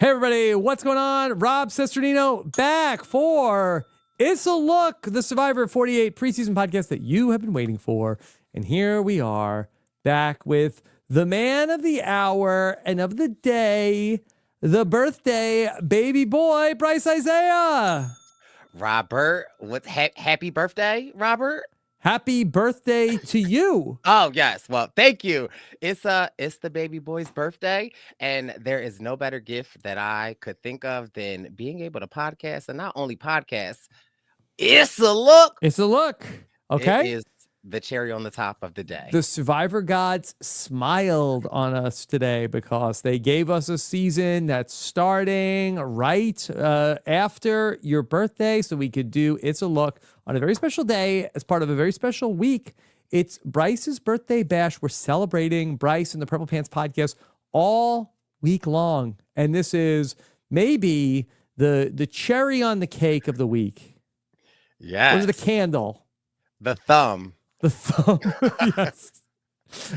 Hey everybody, what's going on? Rob Cesternino back for Issa Look, the Survivor 48 preseason podcast that you have been waiting for. And here we are back with the man of the hour and of the day, the birthday baby boy, Brice Izyah. Robert, happy birthday, Robert? Happy birthday to you. Oh, yes. Well, thank you. It's the baby boy's birthday, and there is no better gift that I could think of than being able to podcast, and not only podcast. Issa Look. Issa Look. Okay. It is the cherry on the top of the day. The Survivor gods smiled on us today because they gave us a season that's starting right after your birthday, so we could do Issa Look on a very special day as part of a very special week. It's Brice's birthday bash. We're celebrating Brice and the Purple Pants podcast all week long, and this is maybe the cherry on the cake of the week. Yes. What is the candle? The thumb. The thumb, yes.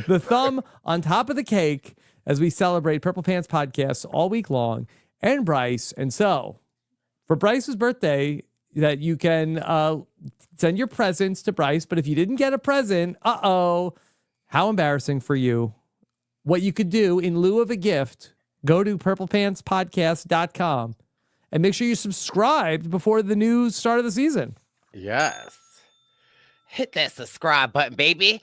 The thumb on top of the cake as we celebrate Purple Pants podcasts all week long and Brice. And so for Brice's birthday, that you can send your presents to Brice. But if you didn't get a present, how embarrassing for you. What you could do in lieu of a gift, go to purplepantspodcast.com and make sure you subscribed before the new start of the season. Yes. Hit that subscribe button, baby.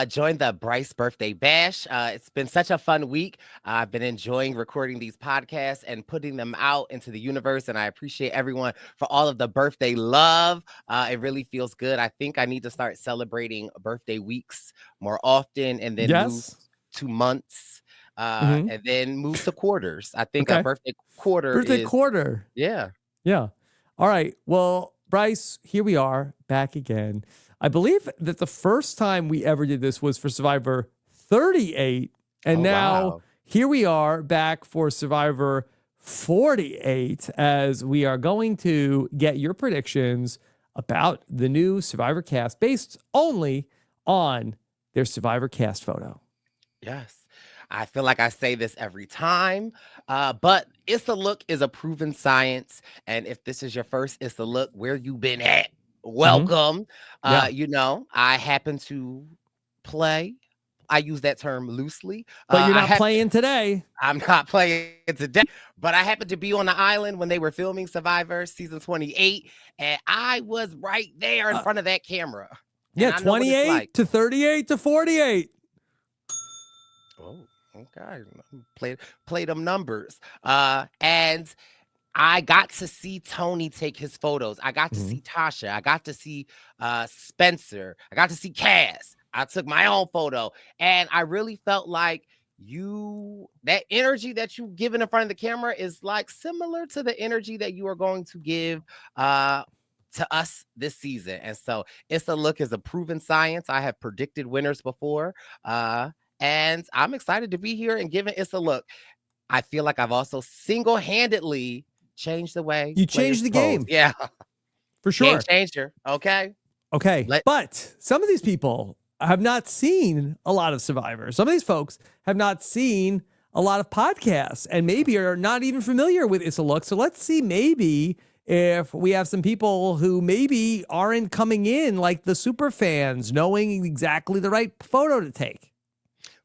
Join the Brice birthday bash. It's been such a fun week. I've been enjoying recording these podcasts and putting them out into the universe, and I appreciate everyone for all of the birthday love. It really feels good. I think I need to start celebrating birthday weeks more often, and then move to months, and then move to quarters. I think a birthday quarter quarter. Yeah. All right. Well, Brice, here we are back again. I believe that the first time we ever did this was for Survivor 38. And now here we are back for Survivor 48 as we are going to get your predictions about the new Survivor cast based only on their Survivor cast photo. Yes. I feel like I say this every time, but Issa Look is a proven science. And if this is your first Issa Look, where you been at? Welcome. You know, I happen to play. I use that term loosely. But you're not playing today. I'm not playing today. But I happened to be on the island when they were filming Survivor season 28. And I was right there in front of that camera. Yeah, 28 to 38 to 48. Oh, okay. Play them numbers. And I got to see Tony take his photos. I got to see Tasha. I got to see Spencer. I got to see Cass. I took my own photo. And I really felt like that energy that you give in front of the camera is like similar to the energy that you are going to give to us this season. And so Issa Look is a proven science. I have predicted winners before. And I'm excited to be here and giving Issa Look. I feel like I've also single-handedly changed the way you changed the game. Yeah, for sure. Game changer. Okay. But some of these people have not seen a lot of Survivor. Some of these folks have not seen a lot of podcasts and maybe are not even familiar with Issa Look. So let's see maybe if we have some people who maybe aren't coming in like the super fans, knowing exactly the right photo to take.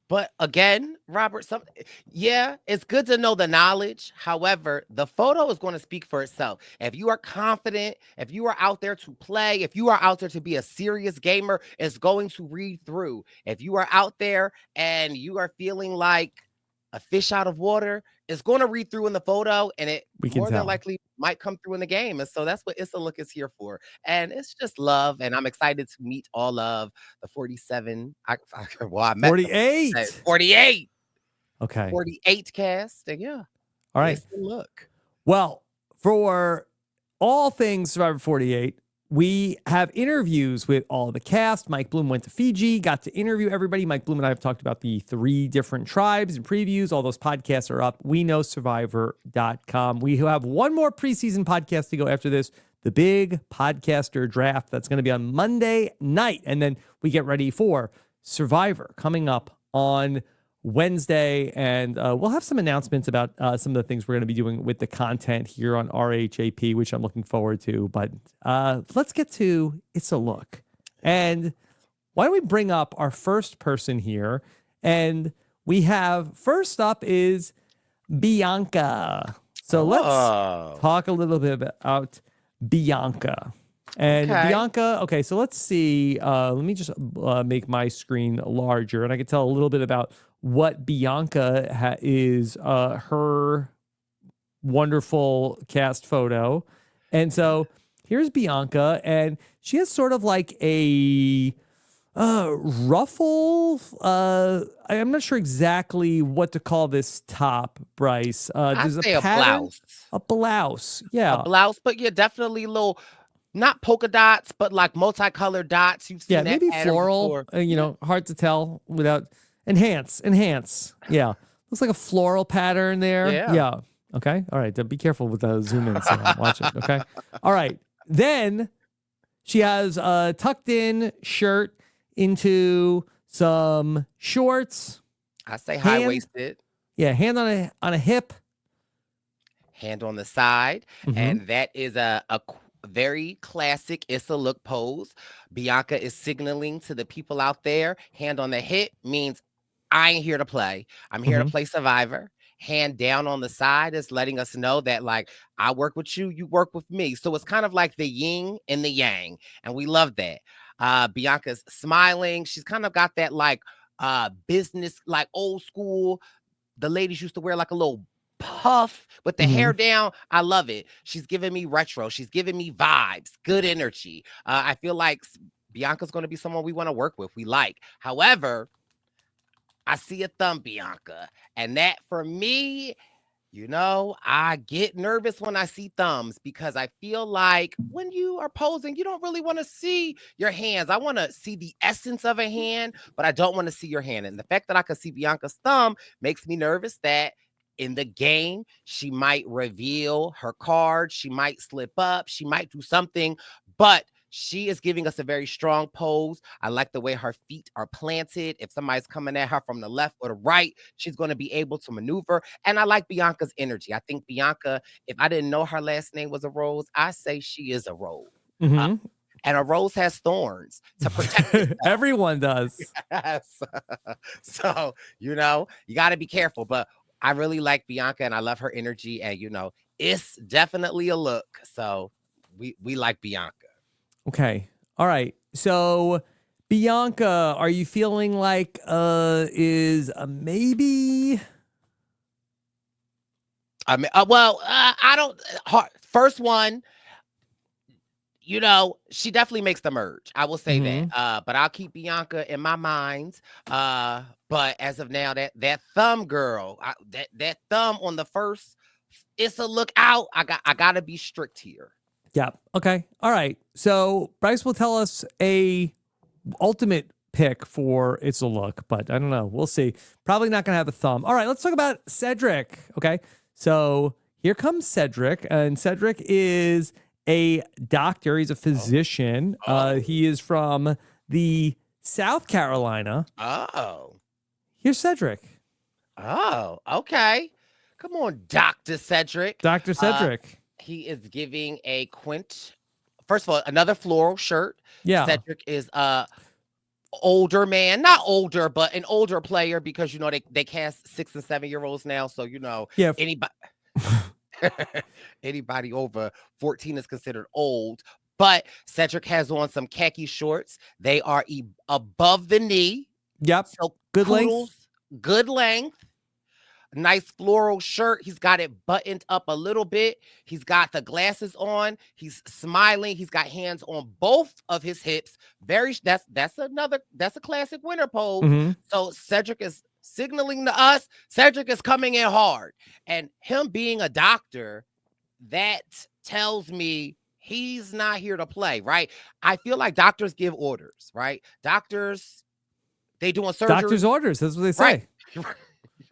But again, Robert, it's good to know the knowledge. However, the photo is going to speak for itself. If you are confident, if you are out there to play, if you are out there to be a serious gamer, it's going to read through. If you are out there and you are feeling like a fish out of water, it's going to read through in the photo, and it more than likely might come through in the game. And so that's what Issa Look is here for. And it's just love. And I'm excited to meet all of the 47. I met 48. 48. Okay. 48 cast. And yeah. All right. Issa Look. Well, for all things Survivor 48, we have interviews with all the cast. Mike Bloom went to Fiji, got to interview everybody. Mike Bloom and I have talked about the 3 different tribes and previews. All those podcasts are up. WeKnowSurvivor.com. We have one more preseason podcast to go after this, the big podcaster draft. That's going to be on Monday night. And then we get ready for Survivor coming up on Wednesday, and we'll have some announcements about some of the things we're going to be doing with the content here on RHAP, which I'm looking forward to. But let's get to Issa Look. And why don't we bring up our first person here? And we have, first up is Bianca. So let's talk a little bit about Bianca. And Bianca, okay, so let's see. Let me just make my screen larger, and I can tell a little bit about what Bianca is, her wonderful cast photo. And so here's Bianca, and she has sort of like a ruffle. I'm not sure exactly what to call this top, Brice. There's say a pattern, blouse. a blouse. Yeah. A blouse, but yeah, definitely little, not polka dots, but like multicolored dots. You've seen that Maybe pattern floral, before. hard to tell without enhance. Yeah. Looks like a floral pattern there. Yeah. Okay. All right. Be careful with the zoom in. So watch it. Okay. All right. Then she has a tucked in shirt into some shorts. I say high-waisted. Yeah. Hand on a hip. Hand on the side. And that is a very classic Issa Look pose. Bianca is signaling to the people out there, hand on the hip means I ain't here to play. I'm here to play Survivor. Hand down on the side is letting us know that, like, I work with you, you work with me. So it's kind of like the yin and the yang. And we love that. Bianca's smiling. She's kind of got that like business, like old school. The ladies used to wear like a little puff with the hair down. I love it. She's giving me retro. She's giving me vibes, good energy. I feel like Bianca's going to be someone we want to work with. We like. However, I see a thumb, Bianca, and that for me, I get nervous when I see thumbs because I feel like when you are posing, you don't really want to see your hands. I want to see the essence of a hand, but I don't want to see your hand. And the fact that I can see Bianca's thumb makes me nervous that in the game, she might reveal her card. She might slip up. She might do something, but she is giving us a very strong pose. I like the way her feet are planted. If somebody's coming at her from the left or the right, she's going to be able to maneuver. And I like Bianca's energy. I think Bianca, if I didn't know her last name was a rose, I say she is a rose. And a rose has thorns to protect itself. Everyone does. Yes. So, you got to be careful. But I really like Bianca and I love her energy. And, it's definitely a look. So we like Bianca. Okay. All right. So Bianca, are you feeling like is a maybe? I mean, I don't. First one, she definitely makes the merge. I will say that. But I'll keep Bianca in my mind. But as of now, that thumb girl, that thumb on the first, it's a look out. I gotta be strict here. Yeah. Okay. All right. So Brice will tell us a ultimate pick for Issa Look, but I don't know. We'll see. Probably not gonna have a thumb. All right. Let's talk about Cedric. Okay. So here comes Cedric, and Cedric is a doctor. He's a physician. He is from the South Carolina. Here's Cedric. Okay. Come on, Dr. Cedric. Dr. Cedric. He is giving a first of all, another floral shirt. Yeah. Cedric is older man, not older, but an older player because they cast 6 and 7 year olds now. So anybody anybody over 14 is considered old. But Cedric has on some khaki shorts. They are above the knee. Yep. So good length. Good length. Nice floral shirt. He's got it buttoned up a little bit. He's got the glasses on. He's smiling. He's got hands on both of his hips. That's a classic winner pose. So Cedric is signaling to us, Cedric is coming in hard. And him being a doctor, that tells me he's not here to play, right? I feel like doctors give orders, right? Doctors, they doing surgery. Doctor's orders. That's what they say. Right.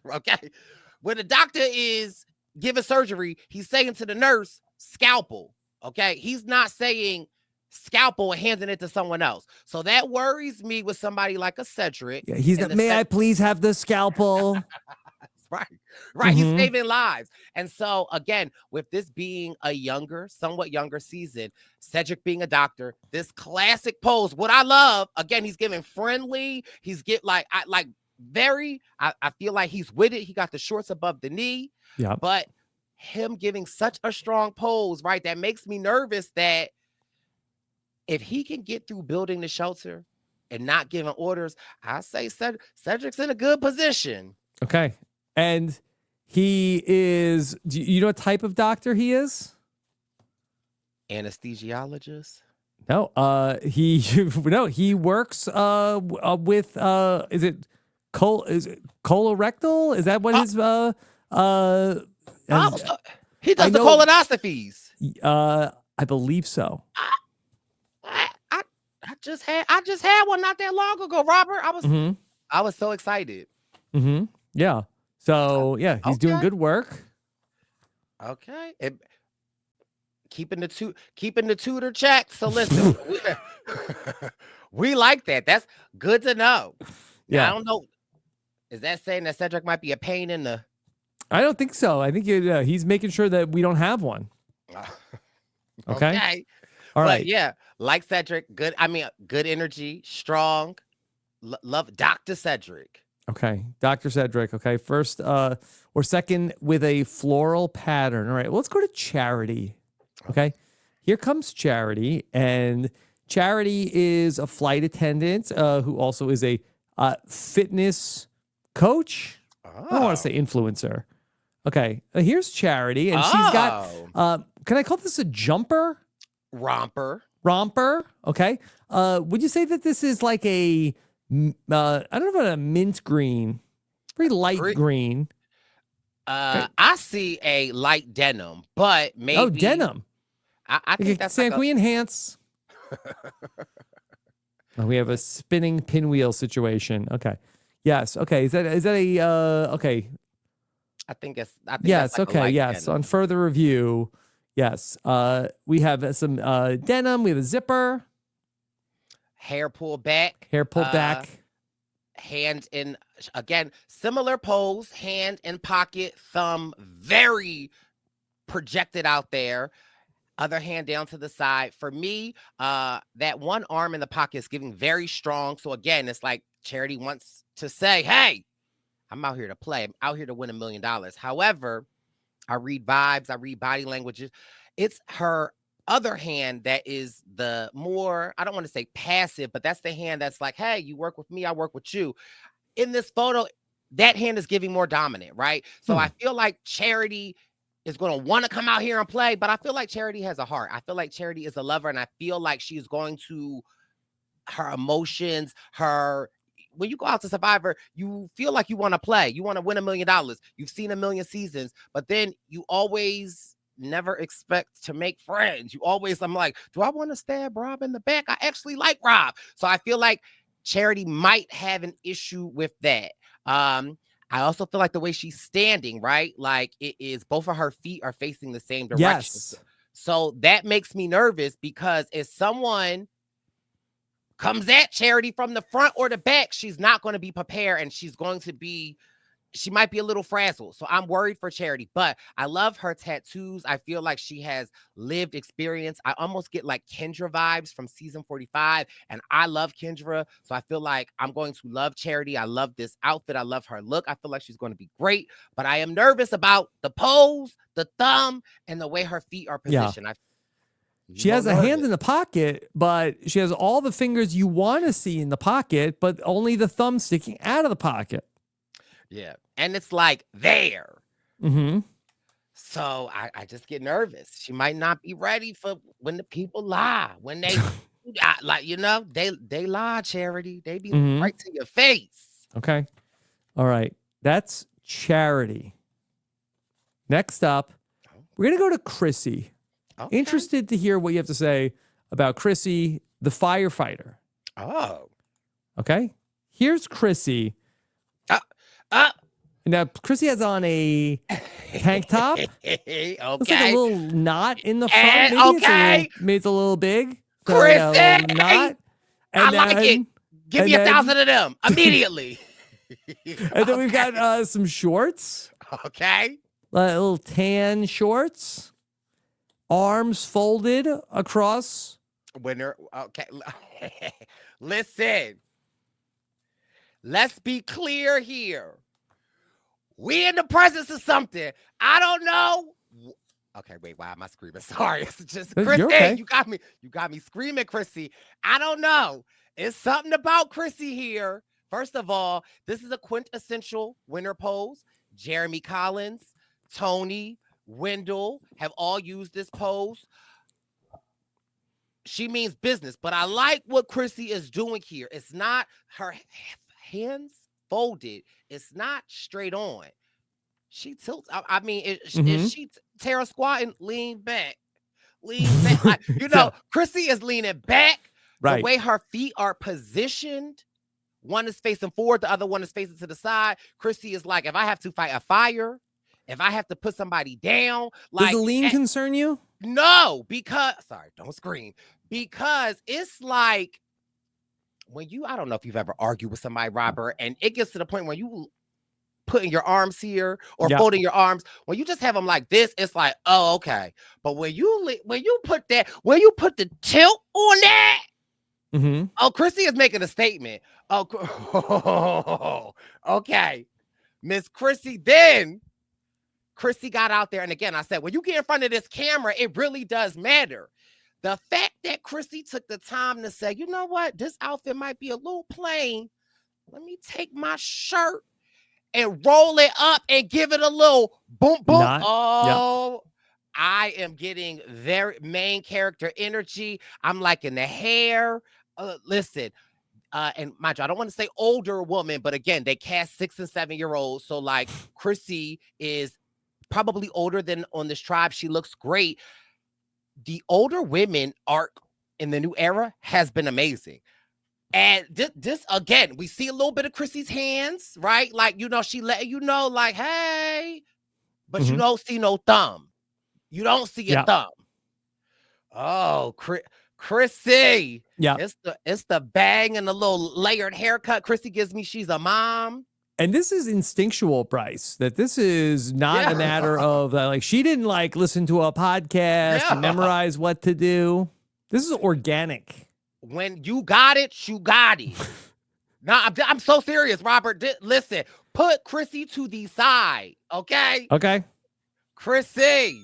Okay. When the doctor is giving surgery, he's saying to the nurse, scalpel. Okay. He's not saying scalpel and handing it to someone else. So that worries me with somebody like a Cedric. Yeah, he's not, may I please have the scalpel? Right. He's saving lives. And so again, with this being a somewhat younger season, Cedric being a doctor, this classic pose, what I love, again, he's giving friendly, he's I feel like he's with it. He got the shorts above the knee. Yeah. But him giving such a strong pose, right? That makes me nervous that if he can get through building the shelter and not giving orders, I say Cedric's in a good position. Okay. And he is, do you know what type of doctor he is? Anesthesiologist? No, he works with is it colorectal? Is that what his he does the colonoscopies. I believe so. I just had one not that long ago, Robert. I was so excited. Yeah. So yeah, he's doing good work. Okay. Keeping the tutor check. So listen, we like that. That's good to know. Yeah. I don't know. Is that saying that Cedric might be a pain in the? I don't think so. I think he's making sure that we don't have one. Okay. All right. But yeah, like Cedric, good. I mean, good energy, strong. Love Dr. Cedric. Okay, Dr. Cedric. Okay, first or second with a floral pattern. All right, well, let's go to Charity. Okay, here comes Charity, and Charity is a flight attendant who also is a fitness coach. I don't want to say influencer. Okay, here's Charity, and she's got. Can I call this a jumper? Romper. Okay. Would you say that this is like a? I don't know about a mint green, very light green. I see a light denim, but maybe denim. I think that's Sam. Can we enhance? We have a spinning pinwheel situation. Okay. Yes. Okay. Is that a okay? I think yes. That's like okay. Yes. Denim. On further review, yes. We have some denim. We have a zipper. Hair pulled back. Hand in, again, similar pose, hand in pocket, thumb very projected out there. Other hand down to the side. For me, that one arm in the pocket is giving very strong. So again, it's like Charity wants to say, hey, I'm out here to play. I'm out here to win $1 million. However, I read vibes. I read body languages. It's her other hand that is the more, I don't want to say passive, but that's the hand that's like, hey, you work with me, I work with you. In this photo, that hand is giving more dominant, right? So I feel like Charity is going to want to come out here and play, but I feel like Charity has a heart. I feel like Charity is a lover, and I feel like she's going to, her emotions, when you go out to Survivor, you feel like you want to play. You want to win $1 million. You've seen 1 million seasons, but then you always never expect to make friends. You always, I'm like, do I want to stab Rob in the back? I actually like Rob. So I feel like Charity might have an issue with that. I also feel like the way she's standing, right? Like it is both of her feet are facing the same direction. Yes. So that makes me nervous because if someone comes at Charity from the front or the back, she's not going to be prepared and she might be a little frazzled. So I'm worried for Charity, but I love her tattoos. I feel like she has lived experience. I almost get like Kendra vibes from season 45, and I love Kendra. So I feel like I'm going to love Charity. I love this outfit. I love her look. I feel like she's going to be great, but I am nervous about the pose, the thumb, and the way her feet are positioned. She has a hand in the pocket, but she has all the fingers you want to see in the pocket, but only the thumb sticking out of the pocket. Yeah. And it's like there. So I just get nervous. She might not be ready for when the people lie. When they like, they lie, Charity. They be right to your face. Okay. All right. That's Charity. Next up, we're going to go to Chrissy. Okay. Interested to hear what you have to say about Chrissy, the firefighter. Oh. Okay. Here's Chrissy. Now, Chrissy has on a tank top. Okay. Looks like a little knot in the front. Maybe it's a little big. So, you know, a little Chrissy! knot. I like it. Give me 1,000 of them immediately. And then we've got some shorts. Okay. Little tan shorts. Arms folded across. Winner. Okay. Listen. Let's be clear here. We in the presence of something. I don't know. Okay, wait, why am I screaming? Sorry. It's just Chrissy. Okay. You got me screaming, Chrissy. I don't know. It's something about Chrissy here. First of all, this is a quintessential winner pose. Jeremy Collins, Tony, Wendell have all used this pose. She means business, but I like what Chrissy is doing here. It's not her hands folded. It's not straight on. She tilts. I mean, is she Tara squatting? Lean back. Like, Chrissy is leaning back. Right. The way her feet are positioned, one is facing forward, the other one is facing to the side. Chrissy is like, if I have to fight a fire, if I have to put somebody down, like, does the lean concern you? No, because don't scream. Because it's like when I don't know if you've ever argued with somebody, Robert, and it gets to the point where you putting your arms here or folding your arms, when you just have them like this, it's like, oh, okay. But when you put the tilt on that, oh, Chrissy is making a statement. Oh, okay. Miss Chrissy, then Chrissy got out there, and again, I said, when you get in front of this camera, it really does matter. The fact that Chrissy took the time to say, you know what, this outfit might be a little plain. Let me take my shirt and roll it up and give it a little boom, boom. I am getting very main character energy. I'm liking the hair. Listen, and mind you, I don't want to say older woman, but again, they cast 6 and 7 year olds. So like Chrissy is probably older than on this tribe. She looks great. The older women arc in the new era has been amazing. And this again, we see a little bit of Chrissy's hands, right? Like, she letting you know, like, hey, but you don't see no thumb. You don't see a thumb. Oh, Chrissy. Yeah. It's the bang and the little layered haircut Chrissy gives me. She's a mom. And this is instinctual, Brice, that this is not a matter of like, she didn't like listen to a podcast and memorize what to do. This is organic. When you got it, you got it. Now, I'm so serious, Robert. Listen, put Chrissy to the side, okay? Okay. Chrissy.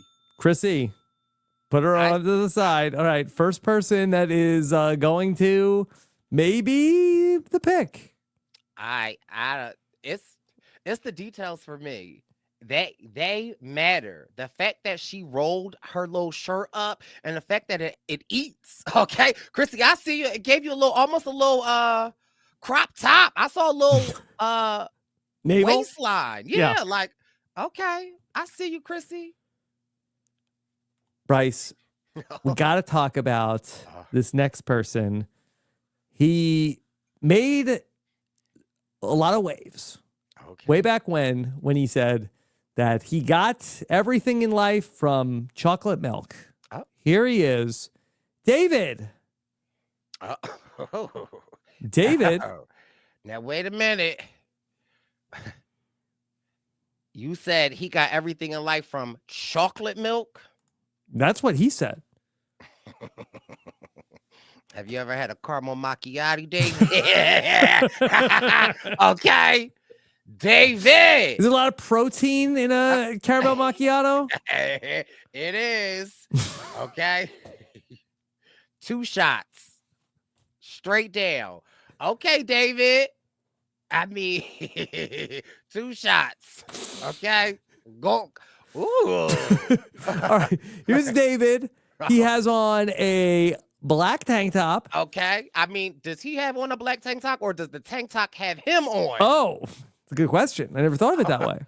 Put her on to the side. All right. First person that is going to maybe the pick. It's the details for me. They matter. The fact that she rolled her little shirt up and the fact that it eats. Okay, Chrissy, I see you. It gave you almost a little crop top. I saw a little navel waistline. Yeah, like, okay, I see you, Chrissy. Brice, we got to talk about this next person. He made a lot of waves. Okay. Way back when he said that he got everything in life from chocolate milk. Oh. Here he is, David. David. Now, wait a minute. You said he got everything in life from chocolate milk? That's what he said. Have you ever had a caramel macchiato, David? Okay. David. Is there a lot of protein in a caramel macchiato? It is. Okay. 2 shots. Straight down. Okay, David. I mean, 2 shots. Okay. Go. Ooh. All right. Here's David. He has on a black tank top. Okay. I mean, does he have on a black tank top or does the tank top have him on? Oh, it's a good question. I never thought of it that way.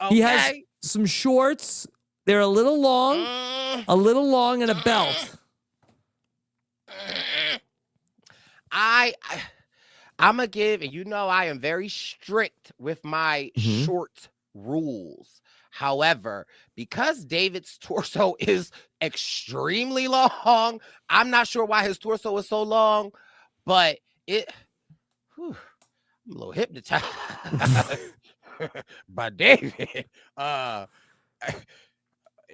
Okay. He has some shorts. They're a little long and a belt. I'm going to give, and I am very strict with my short rules. However, because David's torso is extremely long, I'm not sure why his torso is so long, but I'm a little hypnotized by David.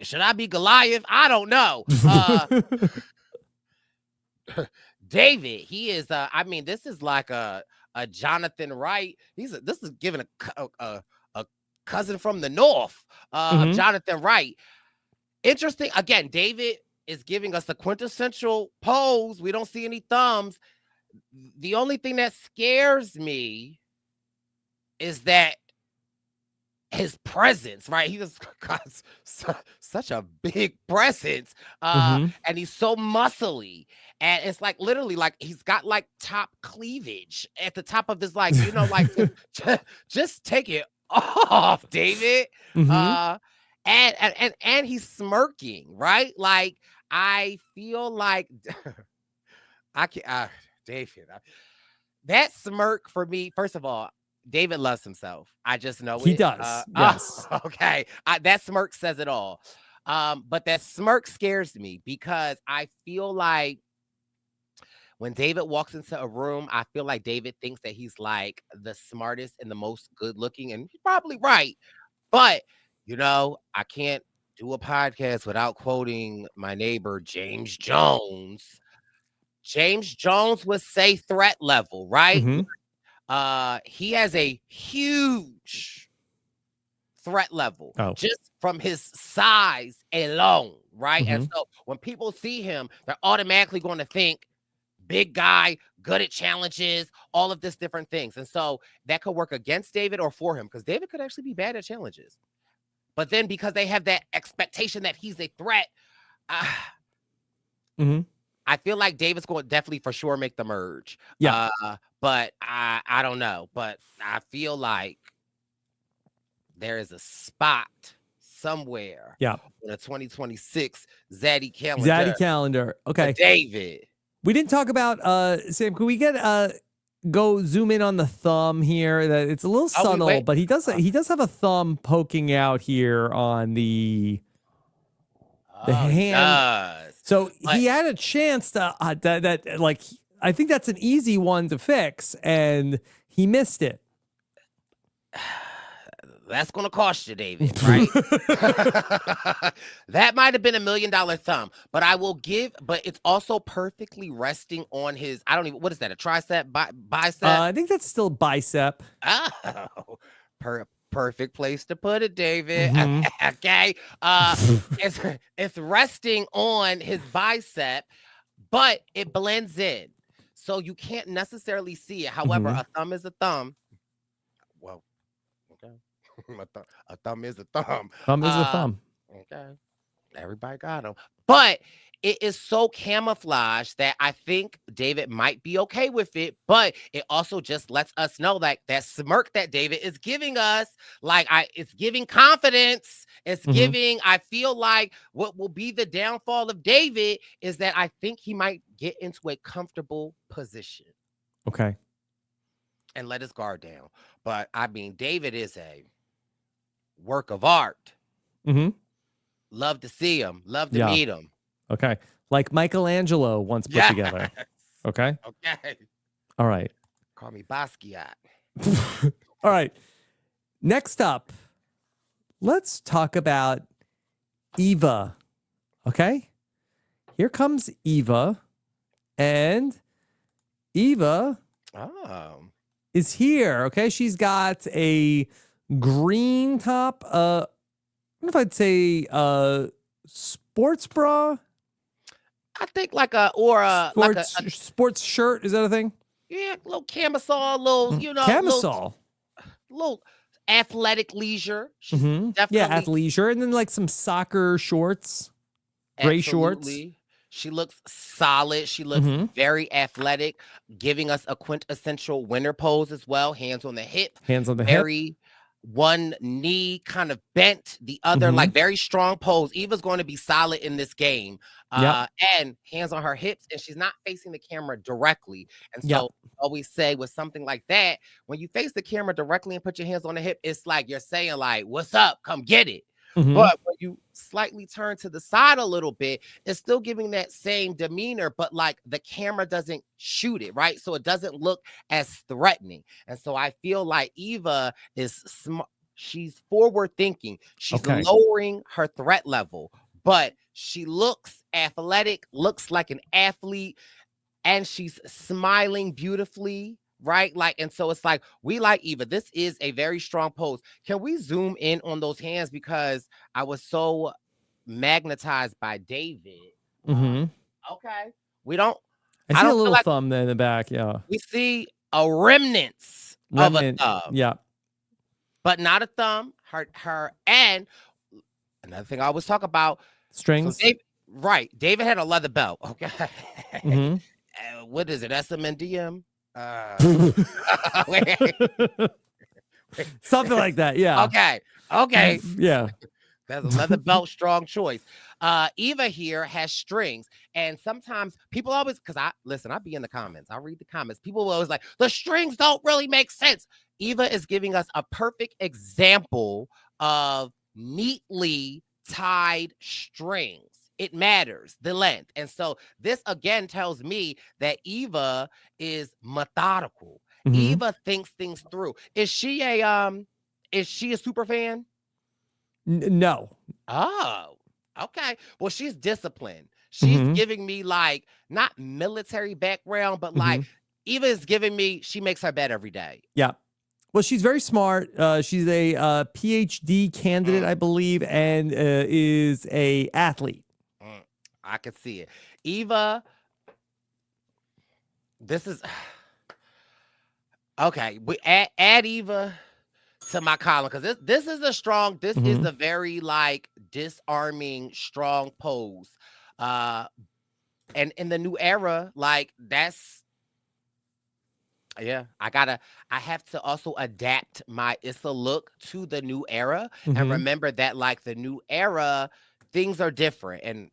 Should I be Goliath? I don't know. David, he is I mean, this is like a Jonathan Wright. This is giving a cousin from the north of Jonathan Wright. Interesting. Again, David is giving us a quintessential pose. We don't see any thumbs. The only thing that scares me is that his presence, right? He just got such a big presence, and he's so muscly, and it's like literally like he's got like top cleavage at the top of his, like, you know, like just take it off, David. And he's smirking, right? Like, I feel like I can't, David. That smirk for me, first of all, David loves himself. I just know he it. does. Yes. Okay. That smirk says it all. But that smirk scares me because I feel like when David walks into a room, I feel like David thinks that he's like the smartest and the most good looking, and he's probably right. But, you know, I can't do a podcast without quoting my neighbor, James Jones. James Jones would say threat level, right? He has a huge threat level just from his size alone, right? And so when people see him, they're automatically going to think big guy, good at challenges, all of this different things. And so that could work against David or for him, because David could actually be bad at challenges. But then because they have that expectation that he's a threat, I feel like David's going to definitely for sure make the merge. Yeah. But I don't know. But I feel like there is a spot somewhere in a 2026 Zaddy calendar. Zaddy calendar. Okay. David. We didn't talk about Sam. Can we get go zoom in on the thumb here? That it's a little subtle, but he does have a thumb poking out here on the hand. So he had a chance to that like, I think that's an easy one to fix, and he missed it. That's going to cost you, David, right? That might have been $1 million thumb, but but it's also perfectly resting on his, I don't even, what is that, a tricep, bicep? I think that's still bicep. Oh, perfect place to put it, David. Okay. It's resting on his bicep, but it blends in. So you can't necessarily see it. However, a thumb is a thumb. Well, okay. A thumb is a thumb. Thumb is a thumb. Okay. Everybody got him. But it is so camouflaged that I think David might be okay with it, but it also just lets us know that that smirk that David is giving us, like it's giving confidence. It's giving, I feel like what will be the downfall of David is that I think he might get into a comfortable position. Okay. And let his guard down. But I mean, David is a work of art. Love to see him. Love to meet him. Okay. Like Michelangelo once put together. Okay. Okay. All right. Call me Basquiat. All right. Next up, let's talk about Eva. Okay. Here comes Eva. And Eva is here. Okay. She's got a green top. I don't know if I'd say sports bra. I think like a sports shirt. Is that a thing? Yeah, a little camisole, little, you know, camisole, little athletic leisure. She's definitely athleisure, and then like some soccer shorts, gray shorts. She looks solid. She looks very athletic, giving us a quintessential winner pose as well. Hands on the hip. Very one knee kind of bent, the other like very strong pose. Eva's going to be solid in this game. and hands on her hips, and she's not facing the camera directly. And Yep. so I always say with something like that, when you face the camera directly and put your hands on the hip, it's like you're saying like, what's up? Come get it. Mhm. But when you slightly turn to the side a little bit, it's still giving that same demeanor, but like the camera doesn't shoot it, right? So it doesn't look as threatening. And so I feel like Eva is smart. She's forward thinking. She's Okay. lowering her threat level, but she looks athletic, looks like an athlete, and she's smiling beautifully, right? Like, and so it's like, we like Eva. This is a very strong pose. Can we zoom in on those hands? Because I was so magnetized by David. Mhm. Okay. We don't, I I see a don't feel little like thumb there in the back. Yeah. we see a remnants Remnant. of a thumb, Yeah. but not a thumb. And another thing I always talk about, so Strings. David had a leather belt. Okay. Mhm. What is it? SMNDM? Something like that. Yeah. Okay. Yeah. That's a leather belt, strong choice. Eva here has strings, and sometimes people always, because I be in the comments, I read the comments. People will always like, the strings don't really make sense. Eva is giving us a perfect example of neatly tied strings. It matters, the length. And so this again tells me that Eva is methodical. Mhm. Eva thinks things through. Is she a super fan? No. Oh, okay. Well, she's disciplined. She's Mhm. giving me like not military background, but like Mhm. Eva is giving me, she makes her bed every day. Yeah. Well, she's very smart. She's a PhD candidate, I believe, and is a athlete. I could see it. Eva, this is okay. We add Eva to my column because this is a strong, this is Mhm. a very like disarming, strong pose. And in the new era, like that's yeah, I have to also adapt my Issa Look to the new era and Mhm. remember that like the new era, things are different. And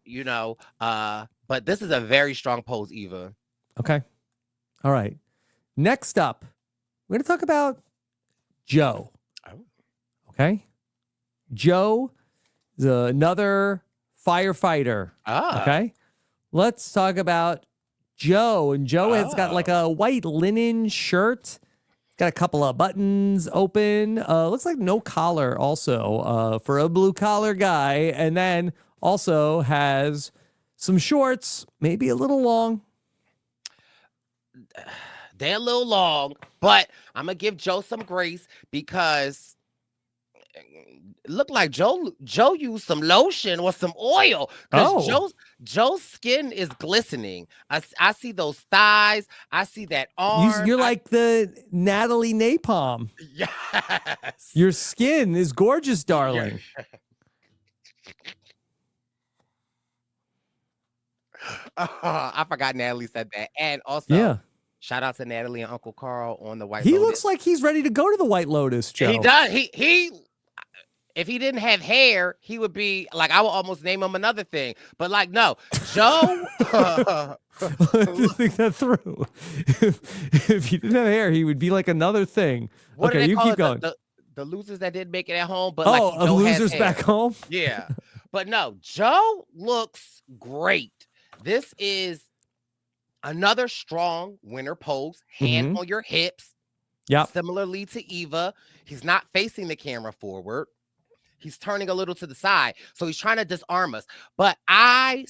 but this is a very strong pose, Eva. Okay. All right. Next up, we're going to talk about Joe. Oh. Okay. Joe is another firefighter. Okay. Let's talk about Joe. And Joe has got like a white linen shirt. Got a couple of buttons open. Looks like no collar also for a blue collar guy. And then also has some shorts, maybe a little long. They're a little long, but I'm going to give Joe some grace because it looked like Joe used some lotion or some oil because Joe's skin is glistening. I see those thighs. I see that arm. You're like the Natalie Napalm. Yes. Your skin is gorgeous, darling. Yeah. I forgot Natalie said that. And also, shout out to Natalie and Uncle Carl on the White Lotus. He looks like he's ready to go to the White Lotus, Joe. He does. He if he didn't have hair, he would be like, I would almost name him another thing. But like, no, Joe. Just think that through. If he didn't have hair, he would be like another thing. Okay, you keep going. The losers that didn't make it at home, but of losers back home. Yeah, but no, Joe looks great. This is another strong winner pose, hand on your hips. Yeah. Similarly to Eva, he's not facing the camera forward. He's turning a little to the side. So he's trying to disarm us. But I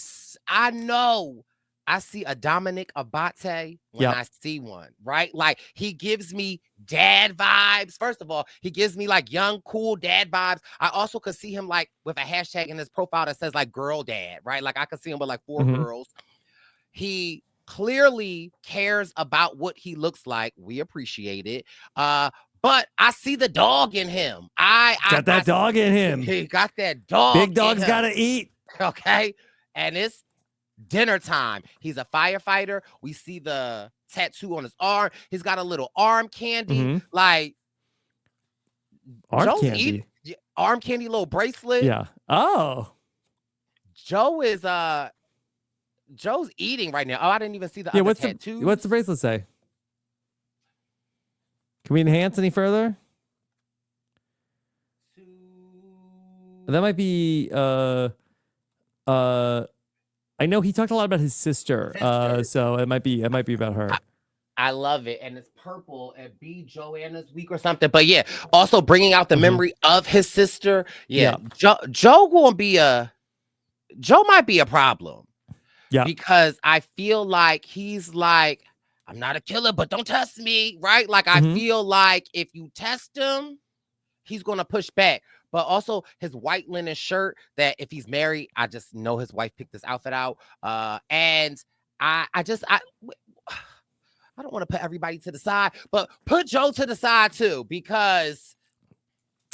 know I see a Dominic Abate when I see one, right? Like he gives me dad vibes. First of all, he gives me like young, cool dad vibes. I also could see him like with a hashtag in his profile that says like girl dad, right? Like I could see him with like 4 girls. He clearly cares about what he looks like. We appreciate it. But I see the dog in him. I got that dog in him. He got that dog. Big dog's got to eat. Okay. And it's dinner time. He's a firefighter. We see the tattoo on his arm. He's got a little arm candy. Like arm candy. Arm candy little bracelet. Yeah. Oh. Joe is Joe's eating right now. Oh, I didn't even see the Yeah, other what's tattoos. what's the bracelet say? Can we enhance any further? That might be I know he talked a lot about his sister. So it might be about her. I love it. And it's purple and be Joanna's week or something. But yeah, also bringing out the memory of his sister. Yeah. Joe might be a problem. Yeah. Because I feel like he's like, I'm not a killer, but don't test me, right? Like, I feel like if you test him, he's going to push back. But also his white linen shirt that if he's married, I just know his wife picked this outfit out. And I don't want to put everybody to the side, but put Joe to the side too, because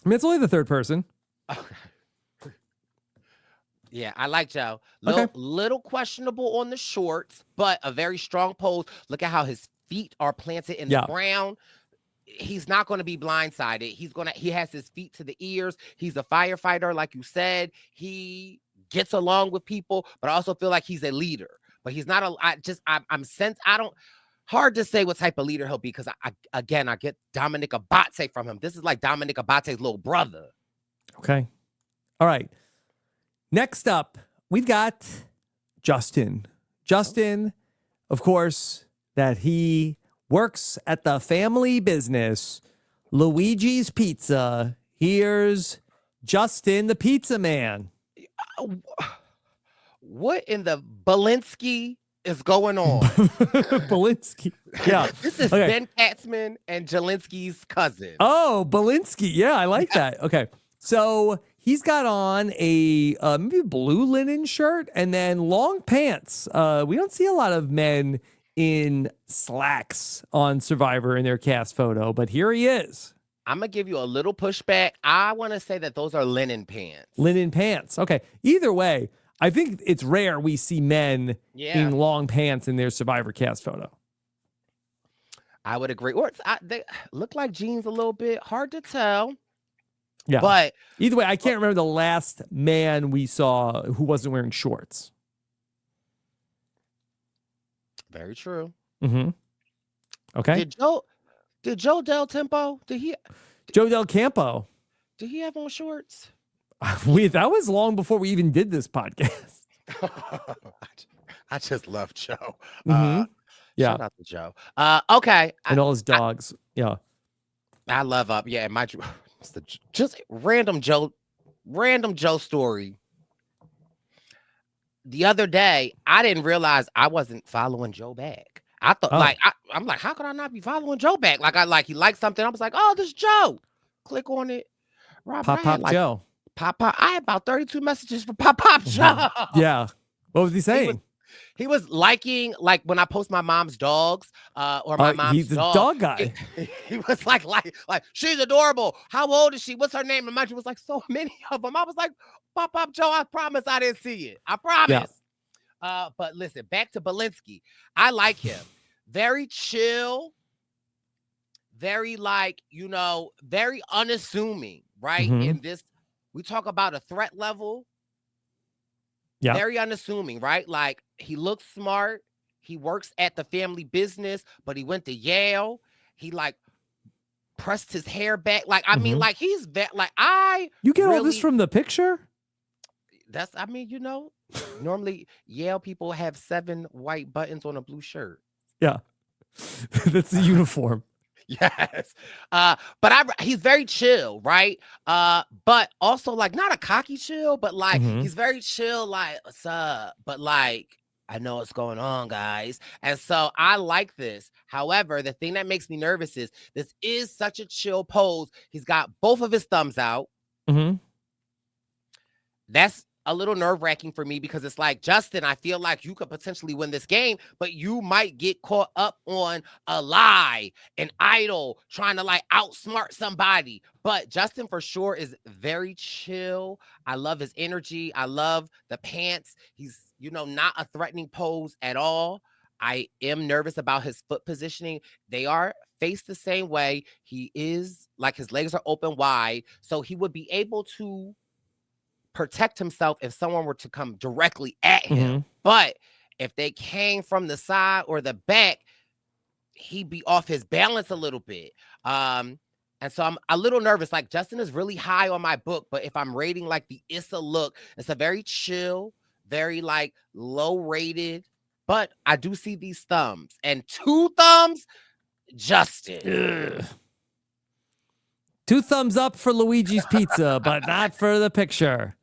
I mean, it's only the third person. Yeah, I like Joe. Little questionable on the shorts, but a very strong pose. Look at how his feet are planted in the ground. He's not going to be blindsided. He has his feet to the ears. He's a firefighter, like you said. He gets along with people, but I also feel like he's a leader. But he's not hard to say what type of leader he'll be, because I get Dominic Abate from him. This is like Dominic Abate's little brother. Okay. All right. Next up, we've got Justin. Justin, of course, that he works at the family business, Luigi's Pizza. Here's Justin, the pizza man. What in the Belinsky is going on? Belinsky. Yeah. This is Ben Katzman and Jelinsky's cousin. Oh, Belinsky. Yeah, I like that. Okay. So he's got on a maybe blue linen shirt and then long pants. We don't see a lot of men in slacks on Survivor in their cast photo, but here he is. I'm going to give you a little pushback. I want to say that those are linen pants. Linen pants. Okay. Either way, I think it's rare we see men in long pants in their Survivor cast photo. I would agree. Or they look like jeans a little bit. Hard to tell. Yeah. But either way, I can't remember the last man we saw who wasn't wearing shorts. Very true. Mm-hmm. Okay. Did Joe Del Tempo? Joe Del Campo. Did he have on shorts? That was long before we even did this podcast. I just love Joe. Yeah. Shout out to Joe. Okay. And all his dogs. I love my just random Joe story. The other day, I didn't realize I wasn't following Joe back. I thought I'm like, how could I not be following Joe back? Like he liked something. I was like, oh, this is Joe. Click on it. Rob, Pop Joe. I had about 32 messages for Pop Joe. Yeah. What was he saying? He was liking, like when I post my mom's dogs, or my mom's he's a dog guy. He was like, she's adorable. How old is she? What's her name? And mind you, was like so many of them. I was like, Pop Joe, I promise I didn't see it. I promise. Yeah. But listen, back to Belinsky. I like him. Very chill. Very very unassuming, right? In this, we talk about a threat level. Yeah. Very unassuming, right? Like, he looks smart. He works at the family business, but he went to Yale. He pressed his hair back. Like, I mean, like, he's You get all this from the picture? Normally Yale people have 7 white buttons on a blue shirt. Yeah. That's the uniform. Yes. But he's very chill, right? But also not a cocky chill, but he's very chill, what's up? But I know what's going on, guys. And so I like this. However, the thing that makes me nervous is this is such a chill pose. He's got both of his thumbs out. That's a little nerve-wracking for me, because it's like, Justin, I feel like you could potentially win this game, but you might get caught up on a lie, an idol, trying to outsmart somebody. But Justin for sure is very chill. I love his energy. I love the pants. He's, not a threatening pose at all. I am nervous about his foot positioning. They are faced the same way. He is his legs are open wide, so he would be able to protect himself if someone were to come directly at him. But if they came from the side or the back, he'd be off his balance a little bit. And so I'm a little nervous. Like, Justin is really high on my book, but if I'm rating like the Issa Look, it's a very chill, very like low rated. But I do see these thumbs, and 2 thumbs, Justin. Ugh. 2 thumbs up for Luigi's Pizza, but not for the picture.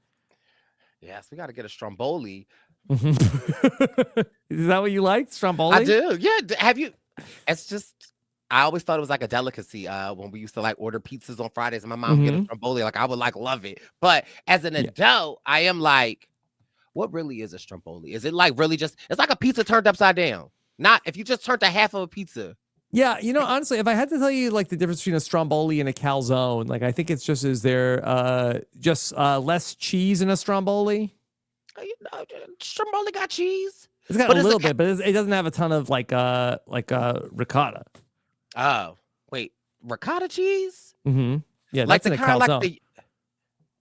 Yes, we got to get a Stromboli. Is that what you like, Stromboli? I do. Yeah. Have you? It's just, I always thought it was like a delicacy when we used to like order pizzas on Fridays and my mom would get a Stromboli. Like, I would like love it. But as an adult, I am like, what really is a Stromboli? Is it like really just, it's like a pizza turned upside down. Not if you just turned a half of a pizza. Yeah, honestly, if I had to tell you like the difference between a Stromboli and a calzone, like I think it's just just less cheese in a Stromboli. Stromboli got cheese. It's got a little bit, but it doesn't have a ton of like ricotta. Oh, wait, ricotta cheese? Mm-hmm. Yeah, like that's the in a kind calzone.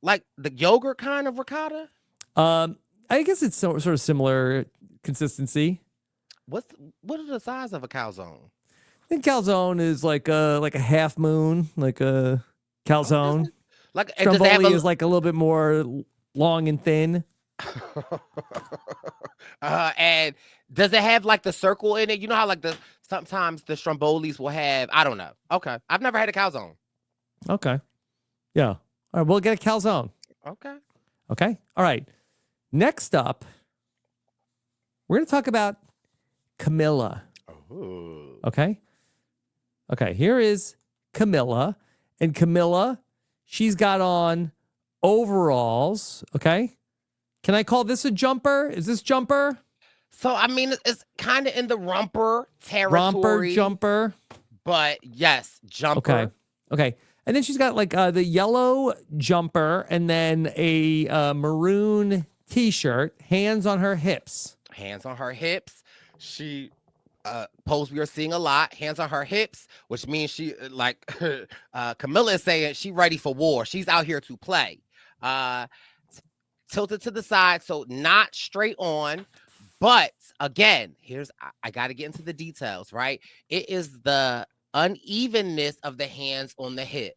like the yogurt kind of ricotta. I guess it's sort of similar consistency. What are the size of a calzone? I think calzone is like a half moon, like a calzone. Like Stromboli is like a little bit more long and thin. And does it have like the circle in it? You know how like sometimes the Strombolis will have, I don't know. Okay. I've never had a calzone. Okay. Yeah. All right, we'll get a calzone. Okay. Okay. All right. Next up, we're going to talk about Camilla. Ooh. Okay. Okay. Here is Camilla. And Camilla, she's got on overalls. Okay. Can I call this a jumper? Is this jumper? So, I mean, it's kind of in the romper territory. Romper, jumper. But yes, jumper. Okay. And then she's got like the yellow jumper and then a maroon t-shirt, hands on her hips. Hands on her hips. She pose we are seeing a lot. Hands on her hips, which means she like Camilla is saying she ready for war. She's out here to play. Tilted to the side, so not straight on. But again, I got to get into the details, right? It is the unevenness of the hands on the hip.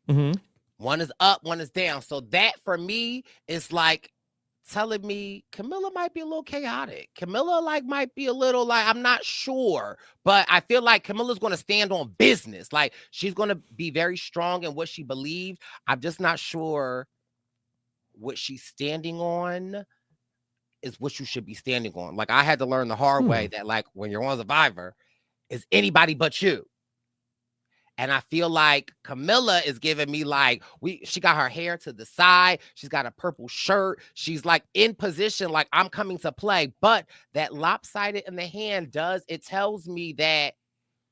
Mm-hmm. One is up, one is down. So that for me is like telling me Camilla might be a little chaotic. Camilla like might be a little like, I'm not sure, but I feel like Camilla's going to stand on business. Like she's going to be very strong in what she believed. I'm just not sure what she's standing on is what you should be standing on. Like I had to learn the hard way that like when you're on Survivor, is anybody but you. And I feel like Camilla is giving me like, she got her hair to the side. She's got a purple shirt. She's like in position, like I'm coming to play. But that lopsided in the hand it tells me that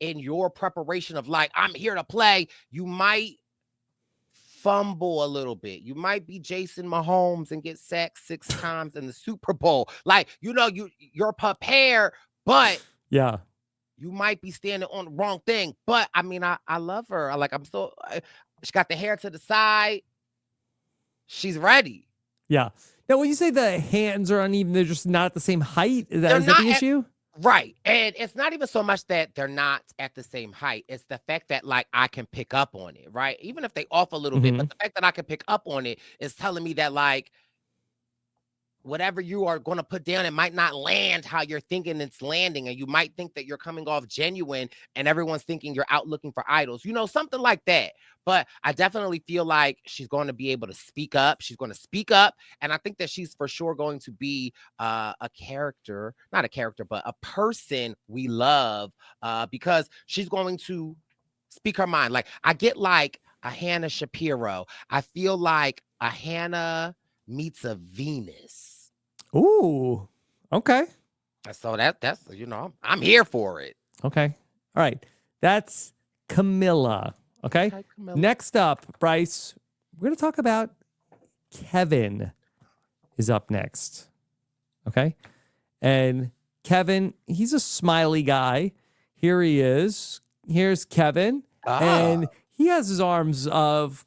in your preparation of like, I'm here to play, you might fumble a little bit. You might be Jason Mahomes and get sacked 6 times in the Super Bowl. Like, you're prepared, but yeah, you might be standing on the wrong thing. But I mean, I love her. She got the hair to the side. She's ready. Yeah. Now, when you say the hands are uneven, they're just not at the same height. Is that the issue? Right. And it's not even so much that they're not at the same height. It's the fact that like I can pick up on it, right? Even if they off a little bit, but the fact that I can pick up on it is telling me that like whatever you are going to put down, it might not land how you're thinking it's landing. And you might think that you're coming off genuine and everyone's thinking you're out looking for idols, something like that. But I definitely feel like she's going to be able to speak up. She's going to speak up. And I think that she's for sure going to be a character, not a character, but a person we love because she's going to speak her mind. Like I get like a Hannah Shapiro. I feel like a Hannah meets a Venus. Ooh, okay. So that's I'm here for it. Okay. All right. That's Camilla. Okay. Hi, Camilla. Next up, Brice, we're going to talk about Kevin is up next. Okay. And Kevin, he's a smiley guy. Here he is. Here's Kevin. And he has his arms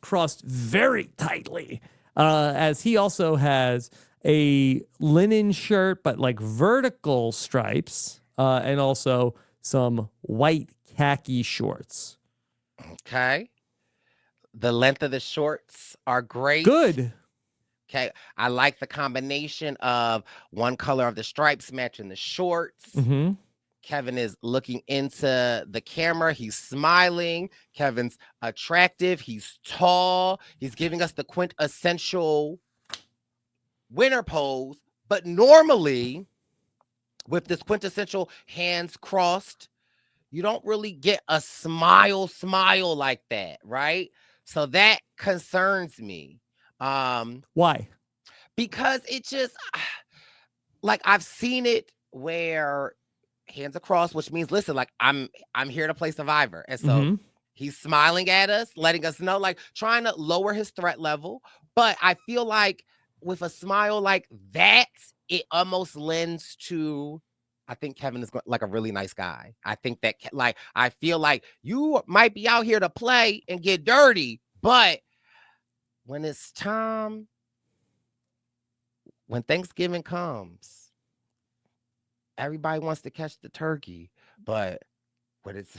crossed very tightly, as he also has a linen shirt, but like vertical stripes, and also some white khaki shorts. Okay. The length of the shorts are great. Good. Okay. I like the combination of one color of the stripes matching the shorts. Mm-hmm. Kevin is looking into the camera. He's smiling. Kevin's attractive. He's tall. He's giving us the quintessential winner pose. But normally, with this quintessential hands crossed, you don't really get a smile like that, right? So that concerns me. Why? Because it just, like, I've seen it where hands across, which means, listen, like, I'm here to play Survivor. And so he's smiling at us, letting us know, like, trying to lower his threat level. But I feel like with a smile like that, it almost lends to, I think Kevin is like a really nice guy. I think that, like, I feel like you might be out here to play and get dirty, but when it's time, when Thanksgiving comes, everybody wants to catch the turkey, but when it's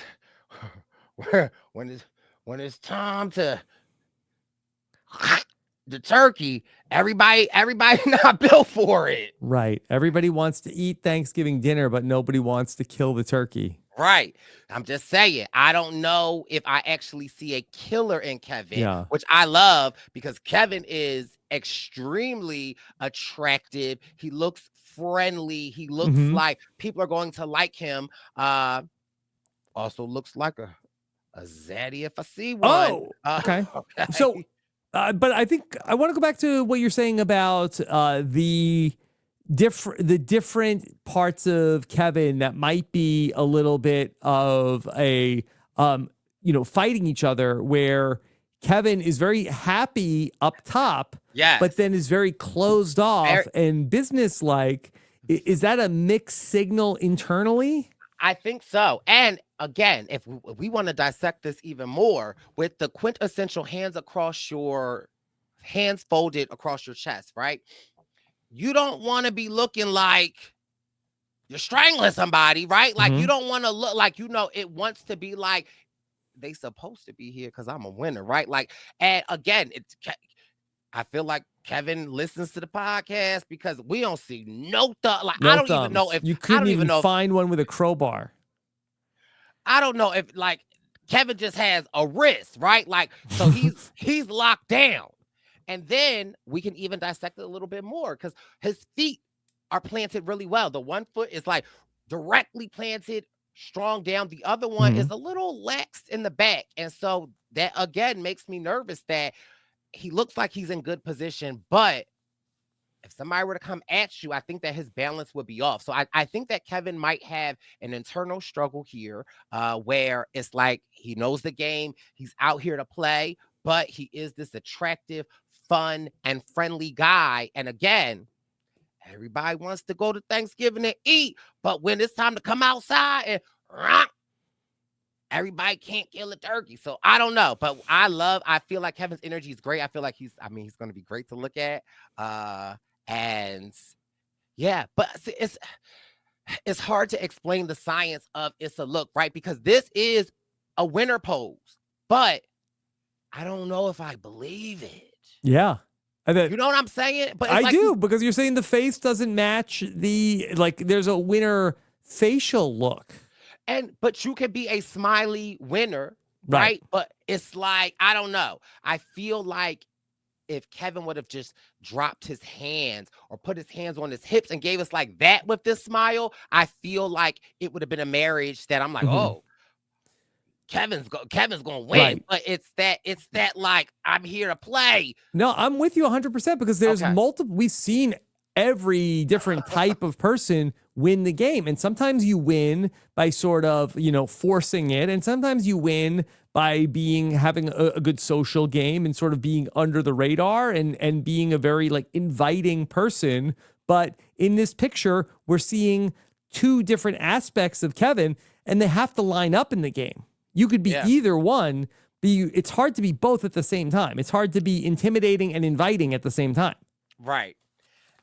when it's time to the turkey, everybody not built for it. Right. Everybody wants to eat Thanksgiving dinner, but nobody wants to kill the turkey. Right. I'm just saying, I don't know if I actually see a killer in Kevin, which I love because Kevin is extremely attractive. He looks friendly. He looks like people are going to like him. Also looks like a zaddy if I see one. Oh, okay. So, but I think I want to go back to what you're saying about the different parts of Kevin that might be a little bit of a fighting each other, where Kevin is very happy up top, but then is very closed off and businesslike. Is that a mixed signal internally? I think so. And again, if we want to dissect this even more, with the quintessential hands folded across your chest, right? You don't want to be looking like you're strangling somebody, right? Like you don't want to look like, it wants to be like they supposed to be here because I'm a winner, right? Like, and again, I feel like Kevin listens to the podcast because we don't see no thumb. Like, I don't even know if you couldn't even find one with a crowbar. I don't know if, like, Kevin just has a wrist, right? Like, so he's locked down. And then we can even dissect it a little bit more because his feet are planted really well. The one foot is like directly planted, strong down. The other one is a little lax in the back. And so that, again, makes me nervous that he looks like he's in good position, but if somebody were to come at you, I think that his balance would be off. So I think that Kevin might have an internal struggle here where it's like he knows the game. He's out here to play, but he is this attractive, fun, and friendly guy. And again, everybody wants to go to Thanksgiving and eat, but when it's time to come outside and everybody can't kill a turkey. So I don't know, but I feel like Kevin's energy is great. I feel like he's going to be great to look at. And yeah, but it's hard to explain the science of Issa Look, right? Because this is a winner pose, but I don't know if I believe it. Yeah. You know what I'm saying? But I do, because you're saying the face doesn't match there's a winner facial look. But you can be a smiley winner, right? But it's like, I don't know. I feel like if Kevin would have just dropped his hands or put his hands on his hips and gave us like that with this smile, I feel like it would have been a marriage that I'm like, oh, Kevin's gonna win. But it's that like, I'm here to play. No, I'm with you 100% because there's multiple. We've seen every different type of person win the game, and sometimes you win by sort of forcing it, and sometimes you win by having a good social game and sort of being under the radar and being a very like inviting person. But in this picture, we're seeing two different aspects of Kevin, and they have to line up in the game. You could be either one. It's hard to be both at the same time. It's hard to be intimidating and inviting at the same time. Right.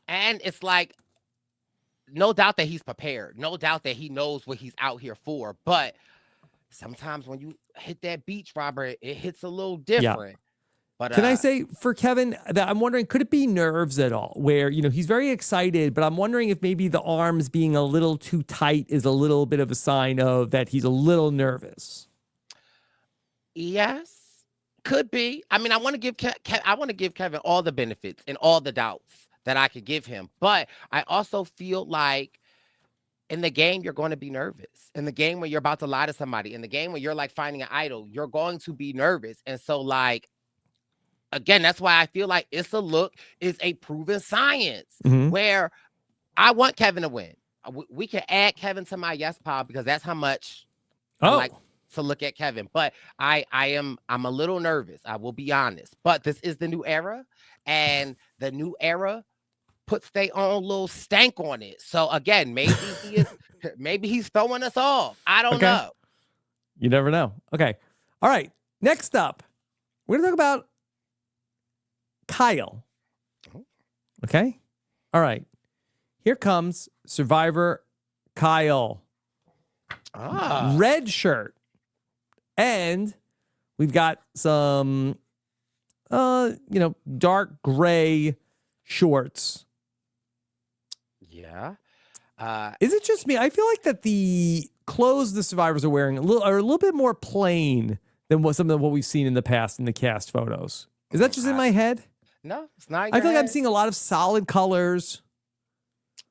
And it's like, no doubt that he's prepared. No doubt that he knows what he's out here for. But sometimes when you hit that beach, Robert, it hits a little different. But can I say for Kevin that I'm wondering, could it be nerves at all? Where, he's very excited, but I'm wondering if maybe the arms being a little too tight is a little bit of a sign of that he's a little nervous. yes, could be. I mean, I want to give Kevin all the benefits and all the doubts that I could give him. But I also feel like in the game, you're going to be nervous. In the game when you're about to lie to somebody, in the game when you're like finding an idol, you're going to be nervous. And so like, again, that's why I feel like Issa Look is a proven science where I want Kevin to win. We can add Kevin to my yes pile because that's how much I like to look at Kevin. But I'm a little nervous. I will be honest. But this is the new era, and the new era puts their own little stank on it. So again, maybe he's throwing us off. I don't know. You never know. Okay. All right. Next up, we're gonna talk about Kyle. Okay. All right. Here comes Survivor Kyle. Red shirt. And we've got some dark gray shorts. Yeah. Is it just me? I feel like that the clothes the survivors are wearing are a little bit more plain than some of what we've seen in the past in the cast photos. Is that just in my head? No, it's not. I feel like I'm seeing a lot of solid colors.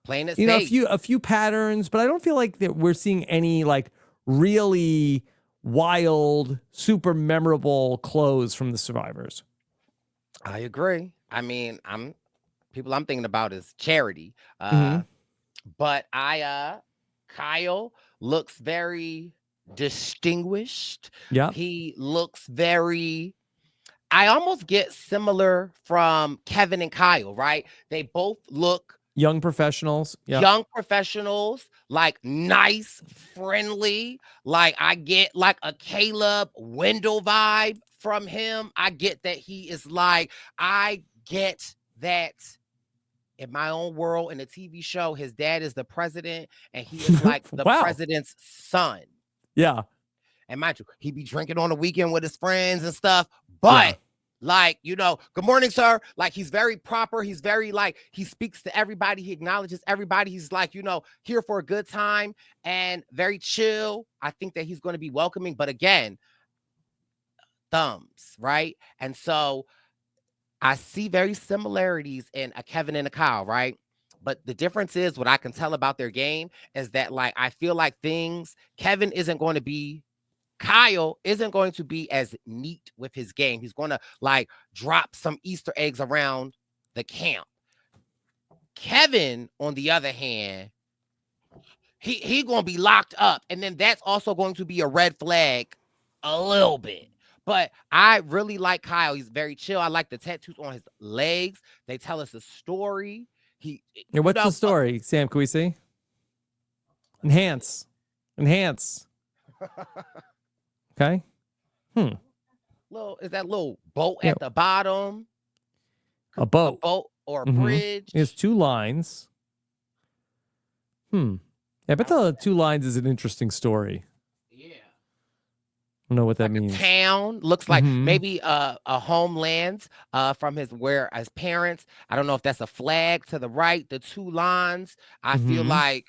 Plain it safe. A few patterns, but I don't feel like that we're seeing any like really wild, super memorable clothes from the survivors. I agree. I mean, people I'm thinking about is Charity. But Kyle looks very distinguished. Yeah. He looks very, I almost get similar from Kevin and Kyle, right? They both look young professionals. Yep. Young professionals, like nice, friendly. Like I get like a Caleb Wendell vibe from him. I get that he is like, I get that in my own world, in a TV show, his dad is the president and he is like the president's son. Yeah. And mind you, he be drinking on the weekend with his friends and stuff. But like, good morning, sir. Like he's very proper. He's very like, he speaks to everybody. He acknowledges everybody. He's like, here for a good time and very chill. I think that he's going to be welcoming. But again, thumbs, right? And so I see very similarities in a Kevin and a Kyle, right? But the difference is what I can tell about their game is that like, I feel like Kyle isn't going to be as neat with his game. He's going to like drop some Easter eggs around the camp. Kevin, on the other hand, he going to be locked up. And then that's also going to be a red flag a little bit. But I really like Kyle. He's very chill. I like the tattoos on his legs. They tell us a story. What's the story, Sam? Can we see? Enhance. Okay. Is that little boat at the bottom? A boat or a bridge? It's 2 lines. Yeah, I bet the 2 lines is an interesting story. I don't know what that means. A town looks like maybe a homeland from his parents. I don't know if that's a flag to the right. The 2 lines. I feel like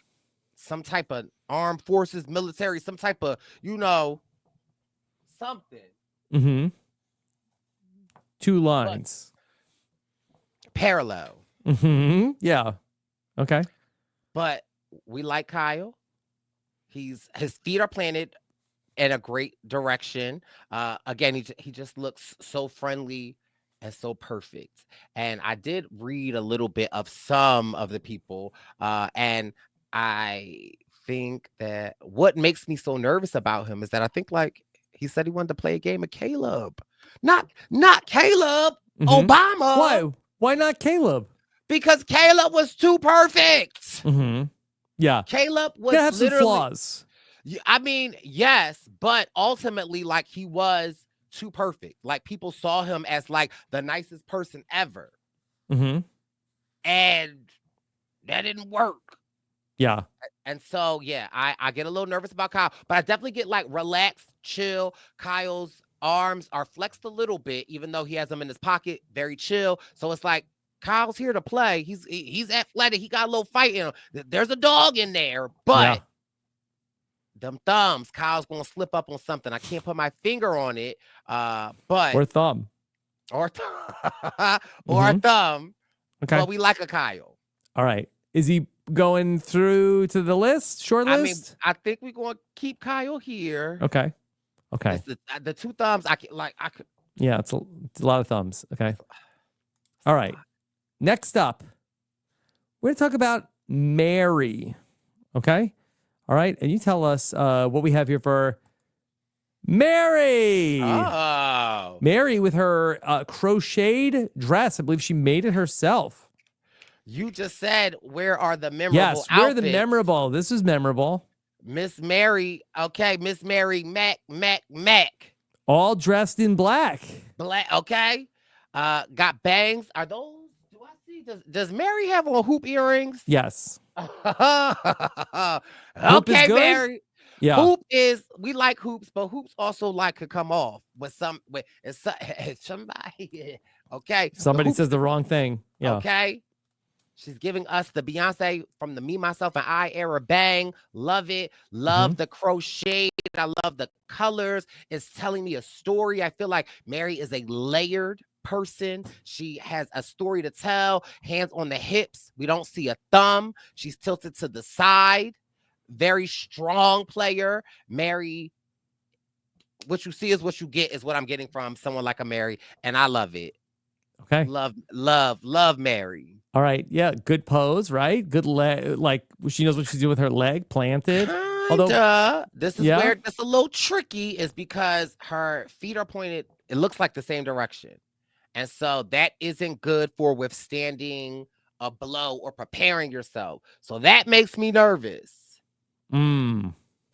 some type of armed forces, military, some type of something. 2 lines. Parallel. Yeah. Okay. But we like Kyle. His feet are planted in a great direction. Again, he just looks so friendly and so perfect. And I did read a little bit of some of the people, and I think that what makes me so nervous about him is that I think like he said he wanted to play a game of Caleb, not Caleb Obama. Why not Caleb? Because Caleb was too perfect. Yeah, Caleb was have some flaws. I mean, yes, but ultimately, like he was too perfect. Like people saw him as like the nicest person ever. And that didn't work. Yeah. And so, yeah, I get a little nervous about Kyle, but I definitely get like relaxed, chill. Kyle's arms are flexed a little bit, even though he has them in his pocket, very chill. So it's like Kyle's here to play. He's athletic. He got a little fight in him. There's a dog in there, but them thumbs, Kyle's gonna slip up on something. I can't put my finger on it. But or thumb. Or or a thumb. Okay. But we like a Kyle. All right. Is he going through to the list? Short list? I think we're going to keep Kyle here. Okay. It's the two thumbs. I could. Yeah, it's a lot of thumbs. Okay. All right. Next up, we're going to talk about Mary. Okay. All right. And you tell us what we have here for Mary. Oh. Mary with her crocheted dress. I believe she made it herself. You just said, where are the memorable Yes, where are the outfits? memorable? This is memorable. Miss Mary. Okay. Miss Mary Mac. All dressed in black. Black. Okay. Got bangs. Are those? Do I see? Does Mary have on hoop earrings? Yes. Okay, Mary. Yeah. Hoop is, we like hoops, but hoops also could come off with somebody. Okay. Somebody says the wrong thing. Yeah. Okay. She's giving us the Beyonce from the Me, Myself, and I era bang. Love it. Love the crochet. I love the colors. It's telling me a story. I feel like Mary is a layered person. She has a story to tell. Hands on the hips. We don't see a thumb. She's tilted to the side. Very strong player. Mary, what you see is what you get, is what I'm getting from someone like a Mary. And I love it. Okay. Love Mary. All right. Yeah. Good pose, right? Good leg. Like she knows what she's doing with her leg planted. Although this is where it's a little tricky, is because her feet are pointed. It looks like the same direction. And so that isn't good for withstanding a blow or preparing yourself. So that makes me nervous.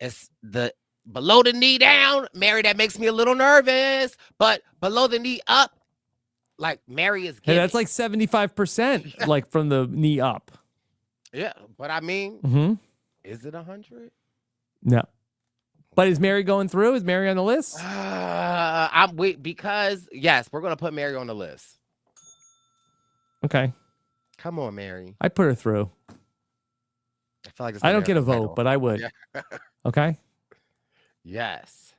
It's the below the knee down, Mary, that makes me a little nervous. But below the knee up, like Mary is getting. Hey, that's like 75%, like from the knee up. Yeah, but I mean, is it 100? No. But is Mary going through? Is Mary on the list? Because yes, we're gonna put Mary on the list. Okay. Come on, Mary. I put her through. I feel like I don't get a vote, but I would. Yeah. Okay. Yes.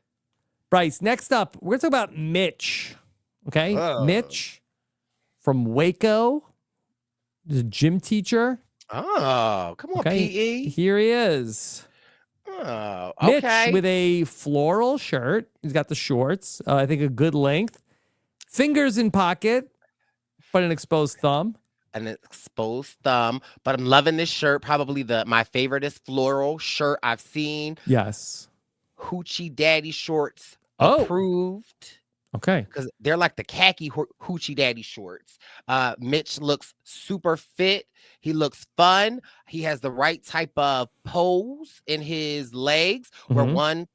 Brice, next up, we're going to talk about Mitch. Okay. Mitch from Waco, the gym teacher. Oh, come on, PE. Here he is. Oh, okay. Mitch with a floral shirt. He's got the shorts. I think a good length. Fingers in pocket, but an exposed thumb. An exposed thumb, but I'm loving this shirt. Probably my favoriteest floral shirt I've seen. Yes. Hoochie Daddy shorts approved. Okay. Because they're like the khaki Hoochie Daddy shorts. Mitch looks super fit. He looks fun. He has the right type of pose in his legs, where one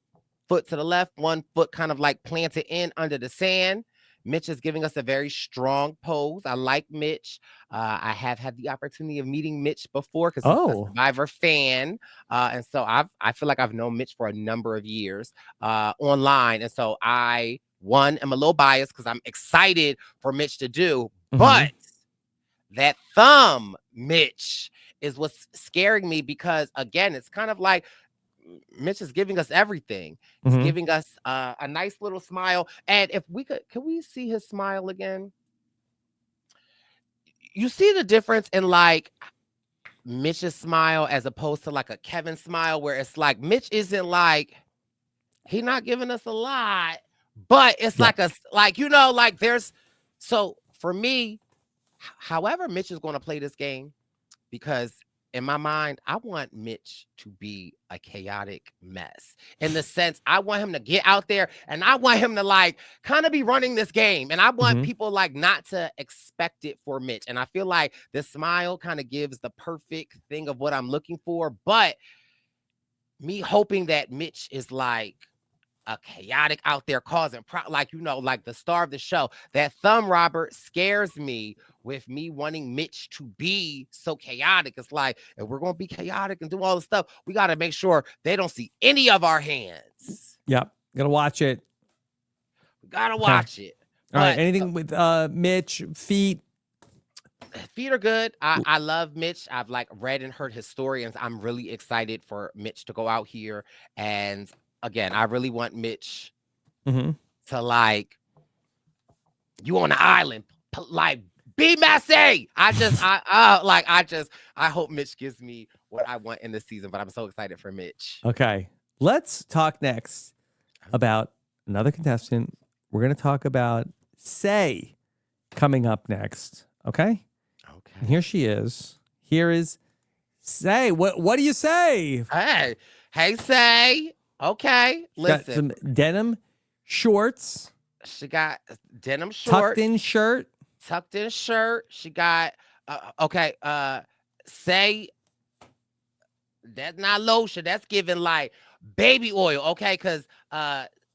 foot to the left, one foot kind of like planted in under the sand. Mitch is giving us a very strong pose. I like Mitch. I have had the opportunity of meeting Mitch before because he's a Survivor fan. And so I feel like I've known Mitch for a number of years online. And so I, am a little biased because I'm excited for Mitch to do. But that thumb, Mitch, is what's scaring me because, again, it's kind of like Mitch is giving us everything. He's giving us a nice little smile. And if we can we see his smile again? You see the difference in like Mitch's smile as opposed to like a Kevin smile, where it's like Mitch isn't like, he's not giving us a lot, but it's like there's, so for me, however Mitch is going to play this game, because in my mind, I want Mitch to be a chaotic mess, in the sense I want him to get out there and I want him to like kind of be running this game. And I want people like not to expect it for Mitch. And I feel like this smile kind of gives the perfect thing of what I'm looking for. But me hoping that Mitch is like a chaotic out there causing like like the star of the show. That thumb Robert scares me with me wanting Mitch to be so chaotic. It's like, if we're gonna be chaotic and do all the stuff, we got to make sure they don't see any of our hands. Yep, gotta watch it. We gotta watch it. All right, But anything with Mitch, feet? Feet are good. I love Mitch. I've like read and heard his story, and I'm really excited for Mitch to go out here. And again, I really want Mitch to like you on the island, like be messy. I hope Mitch gives me what I want in the season. But I'm so excited for Mitch. Okay, let's talk next about another contestant. We're gonna talk about Say coming up next. Okay. And here she is. Here is Say. What do you say? Hey, Say. Okay, listen. Got some denim shorts. She got denim shorts. Tucked in shirt. She got Say that's not lotion. That's giving like baby oil. Okay, because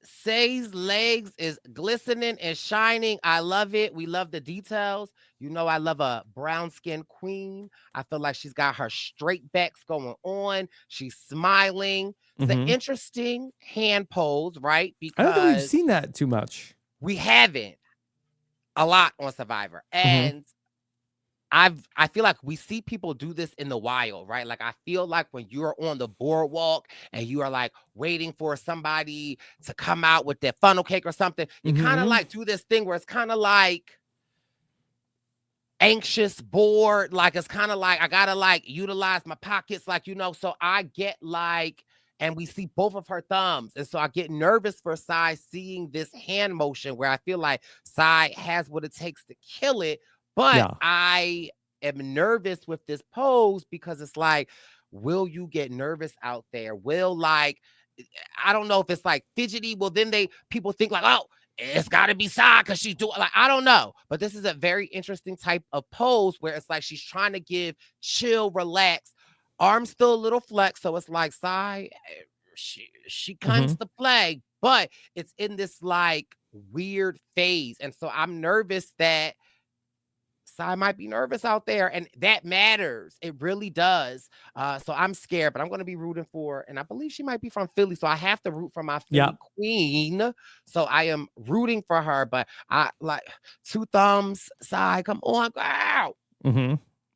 Say's legs is glistening and shining. I love it. We love the details. I love a brown skin queen. I feel like she's got her straight backs going on. She's smiling. It's an interesting hand pose, right? Because I don't think we've seen that too much. We haven't a lot on Survivor. And I feel like we see people do this in the wild, right? Like I feel like when you're on the boardwalk and you are like waiting for somebody to come out with their funnel cake or something, you kind of like do this thing where it's kind of like anxious, bored, like it's kind of like I gotta like utilize my pockets, like so I get like, and we see both of her thumbs, and so I get nervous for Sai seeing this hand motion where I feel like Sai has what it takes to kill it, but I am nervous with this pose because it's like, will you get nervous out there? I don't know if it's like fidgety. Well, then people think like, oh, it's got to be Sai because she's doing like, I don't know. But this is a very interesting type of pose where it's like she's trying to give chill, relax, arms still a little flex. So it's like Sai, she comes to play, but it's in this like weird phase. And so I'm nervous that Sai might be nervous out there, and that matters. It really does. So I'm scared, but I'm going to be rooting for, and I believe she might be from Philly, so I have to root for my Philly queen. So I am rooting for her, but I like two thumbs. Sai, come on, girl.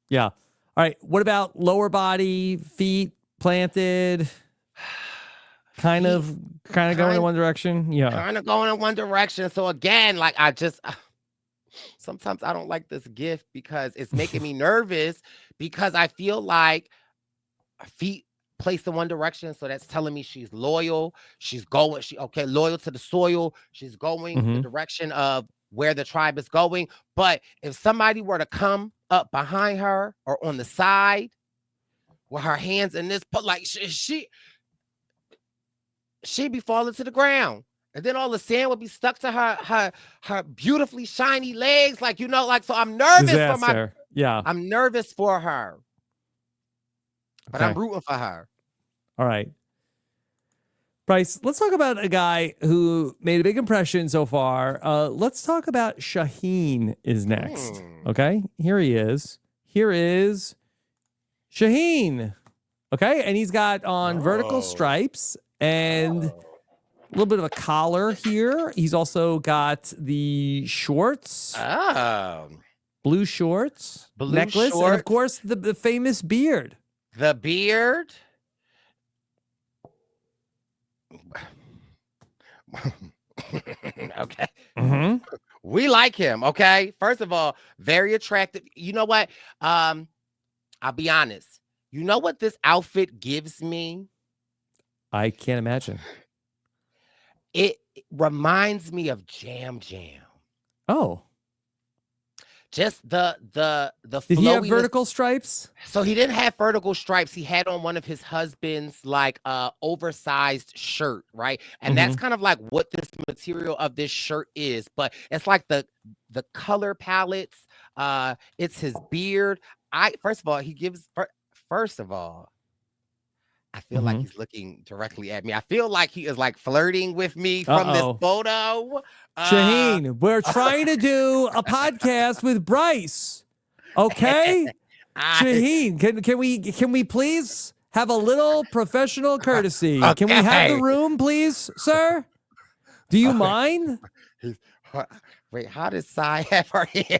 Yeah. All right. What about lower body, feet planted? Kind of going in one direction. Yeah. Kind of going in one direction. So again, like sometimes I don't like this gift because it's making me nervous because I feel like feet placed in one direction. So that's telling me she's loyal. She's going, loyal to the soil. She's going the direction of where the tribe is going. But if somebody were to come up behind her or on the side with her hands in this, but like she'd be falling to the ground. And then all the sand would be stuck to her beautifully shiny legs. Like, so I'm nervous I'm nervous for her. But I'm rooting for her. All right. Brice, let's talk about a guy who made a big impression so far. Let's talk about Shaheen is next. Okay. Here he is. Here is Shaheen. Okay. And he's got on vertical stripes and a little bit of a collar here. He's also got the shorts. Blue shorts. Necklace. And of course, the famous beard. The beard. Okay. We like him. Okay. First of all, very attractive. You know what? I'll be honest. You know what this outfit gives me? I can't imagine. It reminds me of Jam Jam. Oh. Just the Did he have vertical stripes? So he didn't have vertical stripes. He had on one of his husband's like oversized shirt, right? And that's kind of like what this material of this shirt is. But it's like the color palettes. It's his beard. First of all, I feel like he's looking directly at me. I feel like he is like flirting with me from this photo. Shaheen, we're trying to do a podcast with Brice. Okay? Shaheen, can we please have a little professional courtesy? Okay. Can we have the room, please, sir? Do you mind? Wait, how does Sai have her hair?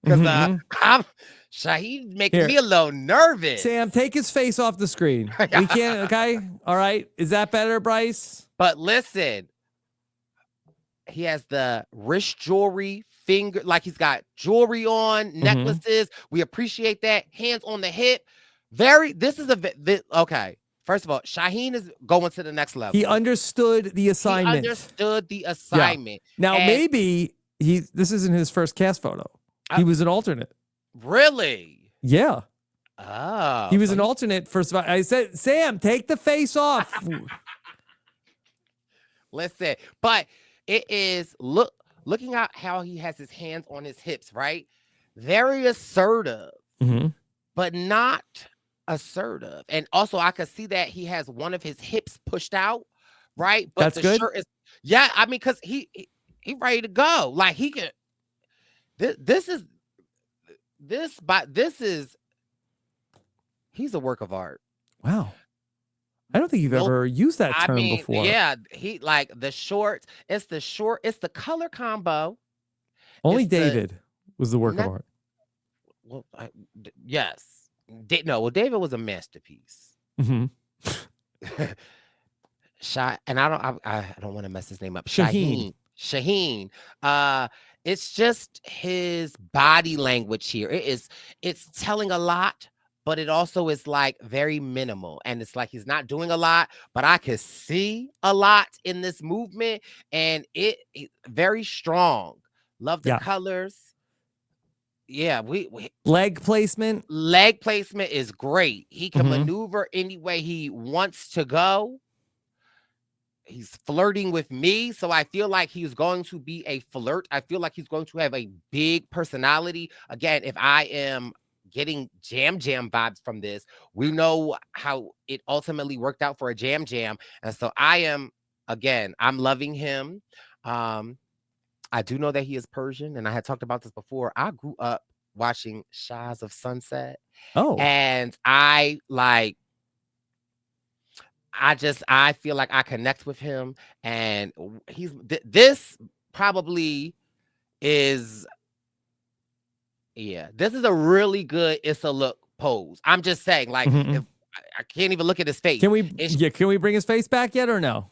Because I'm Shaheen making me a little nervous. Sam, take his face off the screen. We can't, okay? All right. Is that better, Brice? But listen, he has the wrist jewelry, finger, like he's got jewelry on, necklaces. We appreciate that. Hands on the hip. Okay. First of all, Shaheen is going to the next level. He understood the assignment. Yeah. Now, maybe this isn't his first cast photo. He was an alternate. Really? Yeah. Oh. He was an alternate for. I said, Sam, take the face off. Listen, but it is looking at how he has his hands on his hips, right? Very assertive, but not assertive. And also I could see that he has one of his hips pushed out, right? But that's good. Shirt is, I mean, because he ready to go. Like he can. He's a work of art. Wow. I don't think you've ever used that term before. Yeah, he like the shorts. It's the color combo. Only David was the work of art. Well, yes. David was a masterpiece. And I don't want to mess his name up. Shaheen. It's just his body language here. It's telling a lot, but it also is like very minimal. And it's like he's not doing a lot, but I can see a lot in this movement. And it very strong. Love the colors. Yeah, leg placement. Leg placement is great. He can maneuver any way he wants to go. He's flirting with me, so I feel like he's going to be a flirt. I feel like he's going to have a big personality. Again, if I am getting Jam Jam vibes from this, we know how it ultimately worked out for a Jam Jam. And so I'm loving him. I do know that he is Persian, and I had talked about this before. I grew up watching Shahs of Sunset. And I feel like I connect with him, and this probably is, this is a really good Issa Look pose. I'm just saying, like, if I can't even look at his face. Can we bring his face back yet or no?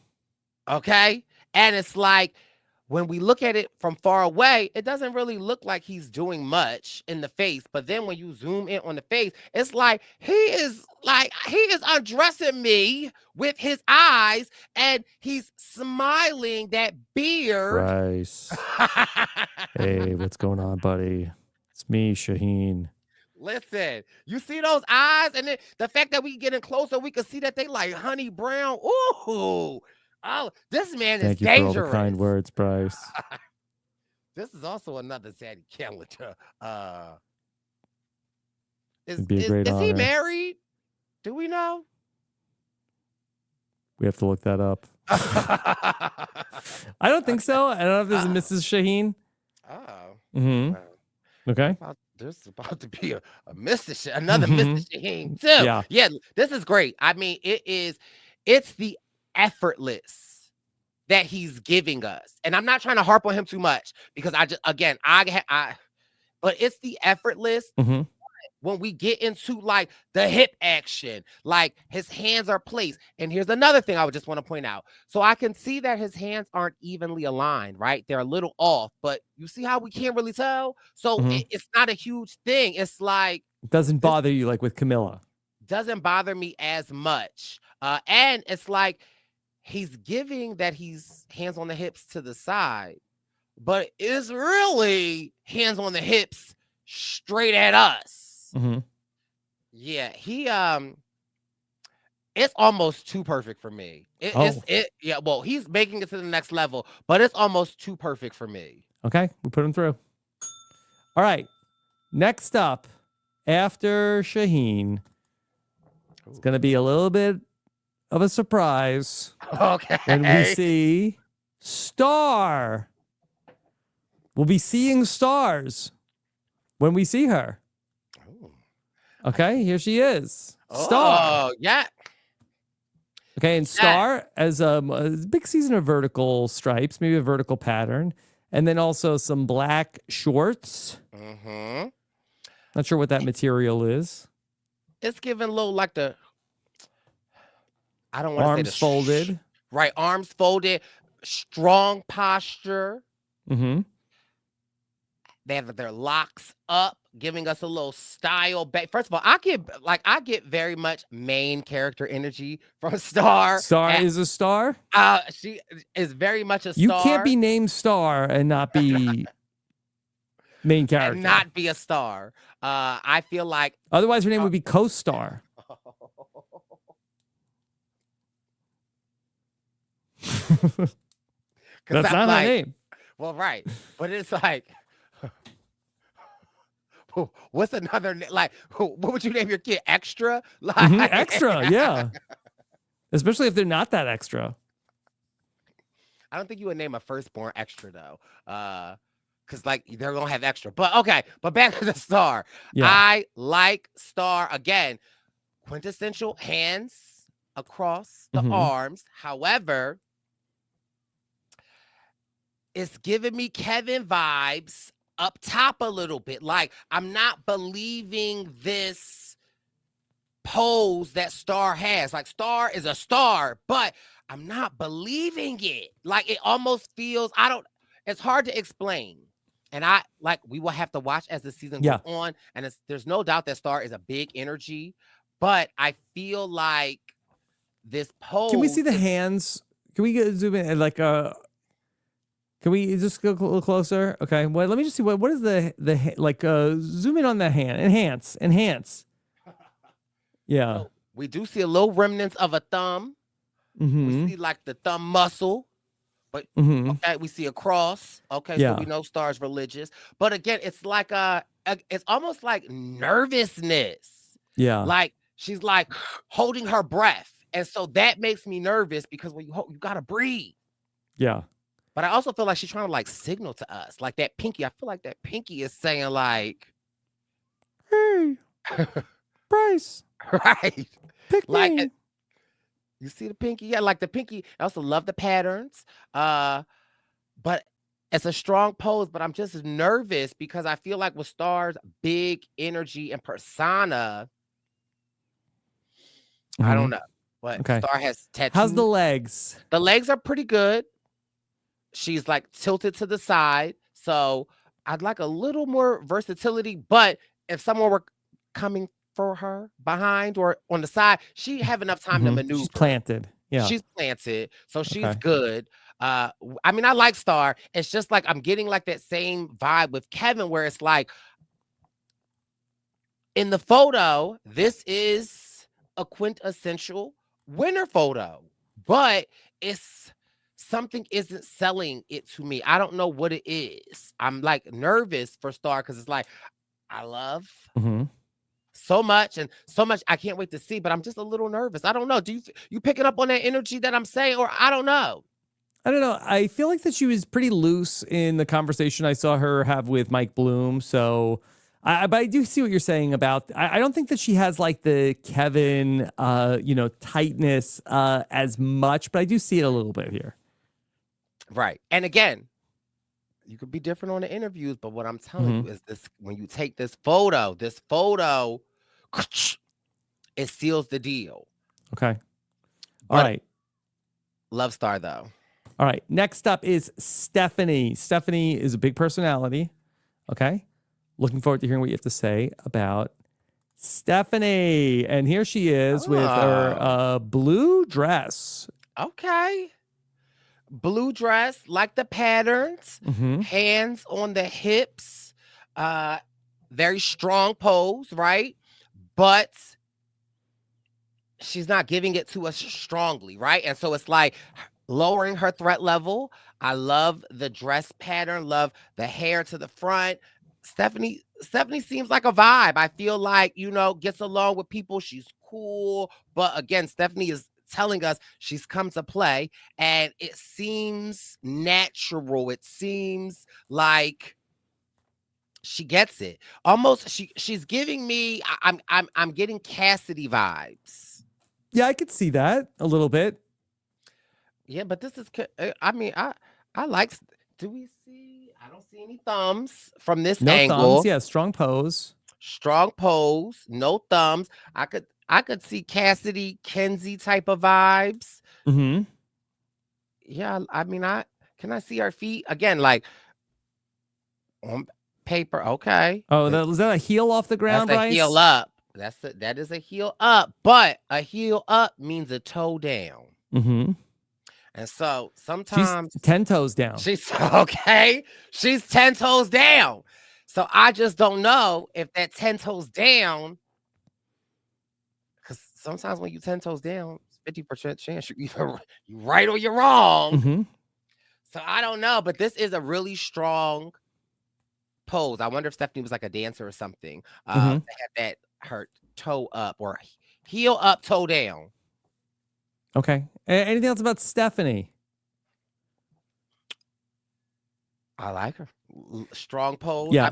Okay. And it's like, when we look at it from far away, it doesn't really look like he's doing much in the face. But then when you zoom in on the face, it's like he is undressing me with his eyes, and he's smiling. That beard. Brice. Hey, what's going on, buddy? It's me, Shaheen. Listen, you see those eyes, and then the fact that we getting closer, we can see that they like honey brown. Ooh. Oh, this man is dangerous. Thank you for all the kind words, Brice. This is also another Zaddy calendar. Is he married? Do we know? We have to look that up. I don't think so. I don't know if there's a Mrs. Shaheen. Wow. Okay. There's about to be another Mrs. Shaheen too. Yeah, this is great. I mean, it's the effortless that he's giving us, and I'm not trying to harp on him too much because but it's the effortless when we get into like the hip action, like his hands are placed. And here's another thing I would just want to point out. So I can see that his hands aren't evenly aligned, right? They're a little off, but you see how we can't really tell. So it's not a huge thing. It's like, it doesn't bother you like with Camilla. Doesn't bother me as much. And it's like, he's giving that he's hands on the hips to the side, but it's really hands on the hips straight at us. Yeah, it's almost too perfect for me. Well, he's making it to the next level, but it's almost too perfect for me. Okay, we put him through. All right, next up, after Shaheen, It's going to be a little bit of a surprise Okay. when we see Star. We'll be seeing stars when we see her. Ooh. Okay, here she is. Star. Oh, yeah. Okay, and Star as a big season of vertical stripes, maybe a vertical pattern, and then also some black shorts. Mm-hmm. Not sure what that material is. It's giving a little like the, I don't want to say Arms the folded. Right, arms folded, strong posture. Mm-hmm. They have their locks up, giving us a little style back. First of all, I get very much main character energy from Star. Star is a star? She is very much a You star. can't be named Star and not be main character. And not be a star. I feel like otherwise her name would be co-star. That's not her name. Well, right. But it's like, what's another like? What would you name your kid? Extra? Like extra, yeah. Especially if they're not that extra. I don't think you would name a firstborn Extra though, because like they're gonna have extra. But okay, but back to the Star. Yeah. I like Star again. Quintessential hands across the arms. However, it's giving me Kevin vibes up top a little bit. Like, I'm not believing this pose that Star has. Like, Star is a star, but I'm not believing it. Like, it almost feels, it's hard to explain. And we will have to watch as the season goes on. And there's no doubt that Star is a big energy, but I feel like this pose. Can we see the hands? Can we zoom in like can we just go a little closer? Okay. Well, let me just see what is the like zoom in on the hand. Enhance. Yeah. So we do see a little remnants of a thumb. We see like the thumb muscle. But okay, we see a cross. Okay, so we know Star's religious. But again, it's like it's almost like nervousness. Yeah. Like she's like holding her breath. And so that makes me nervous because when you gotta breathe. Yeah. But I also feel like she's trying to like signal to us. Like that pinky. I feel like that pinky is saying like, hey, Brice. Right. Pick like me. You see the pinky? Yeah, like the pinky. I also love the patterns. But it's a strong pose, but I'm just nervous because I feel like with Star's big energy and persona, I don't know. But Star has tattoos. How's the legs? The legs are pretty good. She's like tilted to the side. So I'd like a little more versatility. But if someone were coming for her behind or on the side, she have enough time to maneuver. She's planted. Yeah. She's planted. So she's good. I mean, I like Star. It's just like I'm getting like that same vibe with Kevin where it's like in the photo, this is a quintessential winner photo, but it's something isn't selling it to me. I don't know what it is. I'm like nervous for Star because it's like I love so much and so much. I can't wait to see, but I'm just a little nervous. I don't know. Do you picking up on that energy that I'm saying, or I don't know? I don't know. I feel like that she was pretty loose in the conversation I saw her have with Mike Bloom. So, but I do see what you're saying about. I don't think that she has like the Kevin, tightness as much, but I do see it a little bit here. Right. And again, you could be different on the interviews, but what I'm telling you is this: when you take this photo, it seals the deal. Okay. All right. Love Star though. All right. Next up is Stephanie. Stephanie is a big personality. Okay. Looking forward to hearing what you have to say about Stephanie. And here she is with her blue dress. Okay. Blue dress, like the patterns, hands on the hips, very strong pose, right? But she's not giving it to us strongly, right? And so it's like lowering her threat level. I love the dress pattern, love the hair to the front, Stephanie seems like a vibe. I feel like, gets along with people. She's cool. But again, Stephanie is telling us she's come to play, and it seems natural. It seems like she gets it. Almost she's giving me I'm getting Cassidy vibes. Yeah, I could see that a little bit. Yeah, but this is I mean, I like do we see I don't see any thumbs from this No thumbs. angle. Yeah, strong pose. Strong pose, no thumbs. I could see Cassidy, Kenzie type of vibes. Mm-hmm. Yeah, I mean, can I see our feet again? Like on paper, okay. Oh, was that a heel off the ground, That's a heel Brice? up. That is a heel up, but a heel up means a toe down. Mm-hmm. And so She's sometimes 10 toes down. she's okay. She's 10 toes down. So I just don't know if that 10 toes down, because sometimes when you 10 toes down, it's 50% chance you're either you right or you're wrong. Mm-hmm. So I don't know, but this is a really strong pose. I wonder if Stephanie was like a dancer or something. To have that her toe up or heel up, toe down. Okay. Anything else about Stephanie? I like her. Strong pose. Yeah.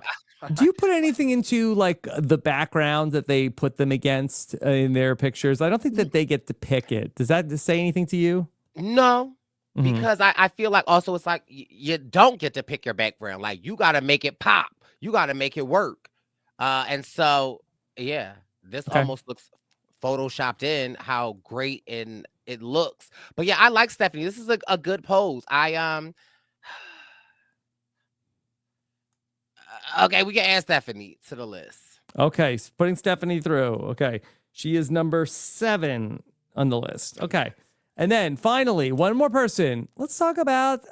Do you put anything into like the background that they put them against in their pictures? I don't think that they get to pick it. Does that say anything to you? No, because I feel like also it's like you don't get to pick your background. Like you got to make it pop. You got to make it work. And so, yeah, this almost looks photoshopped in how great and it looks. But yeah, I like Stephanie. This is a good pose. Okay, we can add Stephanie to the list. Okay, putting Stephanie through. Okay, she is number 7 on the list. Okay, and then finally, one more person. Let's talk about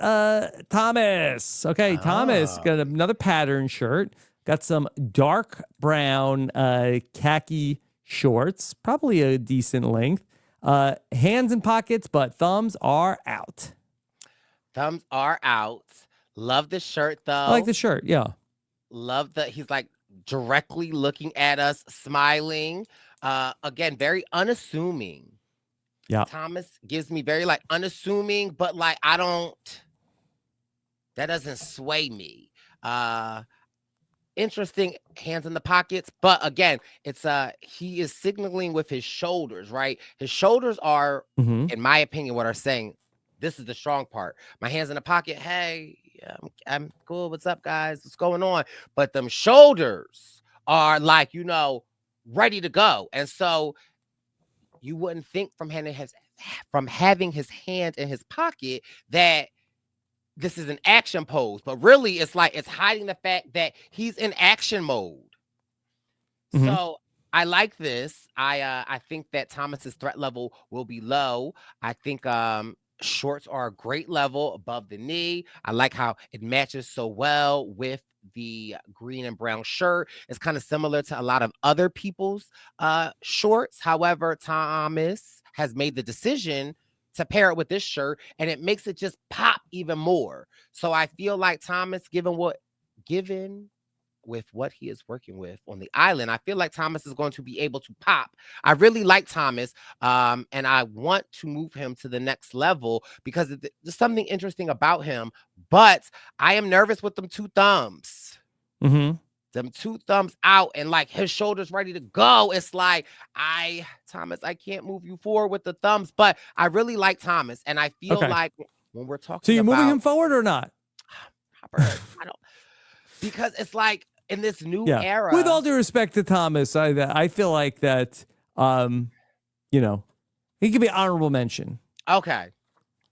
Thomas. Okay, Thomas got another pattern shirt. Got some dark brown khaki shorts, probably a decent length. Hands in pockets, but thumbs are out. Thumbs are out. Love the shirt though. I like the shirt. Yeah. Love that he's like directly looking at us, smiling. Again, very unassuming. Yeah. Thomas gives me very like unassuming, but like that doesn't sway me. Interesting hands in the pockets, but again, it's he is signaling with his shoulders, right? His shoulders are, in my opinion, what are saying this is the strong part. My hands in the pocket. Hey, I'm cool. What's up, guys? What's going on? But them shoulders are like, ready to go. And so you wouldn't think from having his hand in his pocket that this is an action pose, but really it's like it's hiding the fact that he's in action mode. So I like this. I think that Thomas's threat level will be low. I think shorts are a great level above the knee. I like how it matches so well with the green and brown shirt. It's kind of similar to a lot of other people's shorts. However, Thomas has made the decision to pair it with this shirt, and it makes it just pop even more. So I feel like Thomas, given with what he is working with on the island, I feel like Thomas is going to be able to pop. I really like Thomas, and I want to move him to the next level because there's something interesting about him, but I am nervous with them 2 thumbs. Them 2 thumbs out and like his shoulders ready to go. It's like, Thomas, I can't move you forward with the thumbs, but I really like Thomas. And I feel like when we're talking so you're moving him forward or not? I don't, because it's like in this new era. With all due respect to Thomas, I feel like that, he could be honorable mention. Okay.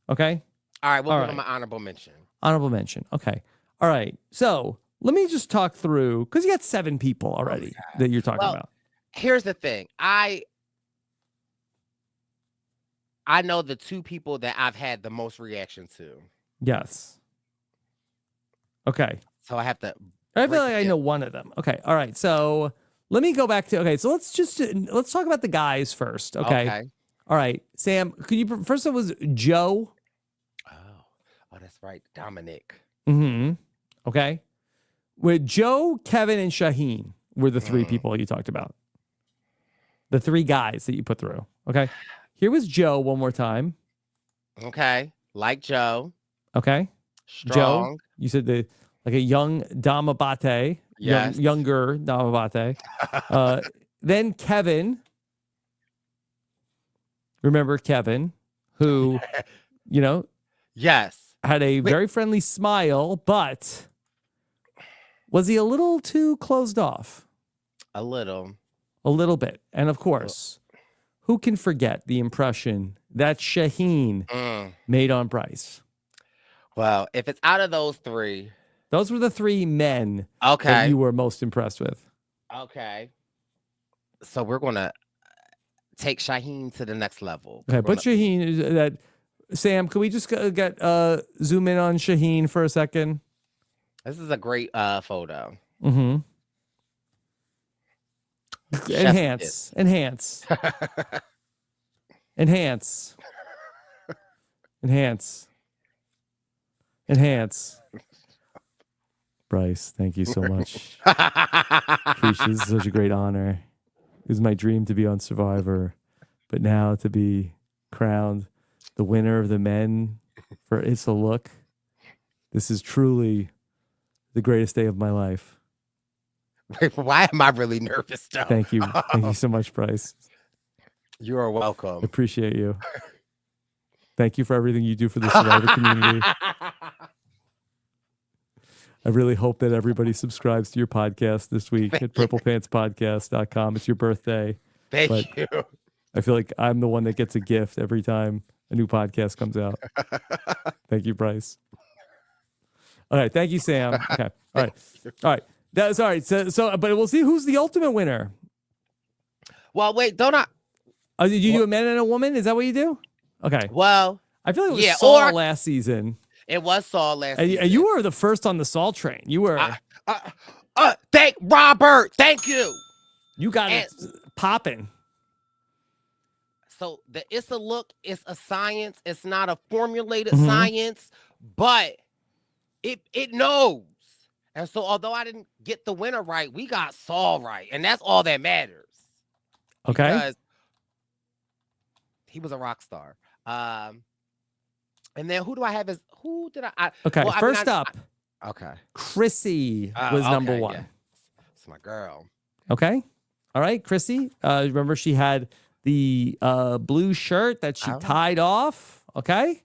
All right. We'll give him an honorable mention. Honorable mention. Okay. All right. So let me just talk through, because you got 7 people already that you're talking about. Here's the thing. I know the 2 people that I've had the most reaction to. Yes. Okay. So I have to. I feel like I know one of them. Okay. All right. So let me go back to, so let's talk about the guys first. Okay. All right. Sam, could you, first it was Joe. Oh, that's right. Dominic. Okay. with Joe, Kevin, and Shaheen were the three people you talked about. The three guys that you put through. Okay. Here was Joe one more time. Okay. Like Joe. Okay. Strong. Joe, you said like a young Damabate. Yes. Younger Damabate. Then Kevin. Remember Kevin, who, yes, had a very friendly smile, but was he a little too closed off? A little bit. And of course, who can forget the impression that Shaheen made on Brice? Well, if it's out of those three. Those were the three men Okay. that you were most impressed with. Okay. So we're going to take Shaheen to the next level. Okay, but Shaheen, Sam, can we just get zoom in on Shaheen for a second? This is a great photo. Mm-hmm. Enhance. Enhance. Enhance. Enhance. Enhance. Brice, thank you so much. Appreciate this is such a great honor. It was my dream to be on Survivor, but now to be crowned the winner of the men for Issa Look. This is truly the greatest day of my life. Wait, why am I really nervous though? Thank you. Thank you so much, Brice. You are welcome. I appreciate you. Thank you for everything you do for the Survivor community. I really hope that everybody subscribes to your podcast this week at purplepantspodcast.com. It's your birthday. Thank you. I feel like I'm the one that gets a gift every time a new podcast comes out. Thank you, Brice. All right. Thank you, Sam. Okay. All right. All right. That's all right. So, but we'll see who's the ultimate winner. Well, wait, don't I? Did you do a man and a woman? Is that what you do? Okay. Well, I feel like it was Saul last season. It was Saul last season. And you were the first on the Saul train. You were. Thank Robert. Thank you. You got it popping. So the Issa Look is a science. It's not a formulated science, but it knows. And so although I didn't get the winner right, we got Saul right. And that's all that matters. Okay. Because he was a rock star. And then who do I have Okay, well, first up. Okay. Chrissy was number one. Yeah. It's my girl. Okay. All right, Chrissy. Remember she had the blue shirt that she tied off. Okay.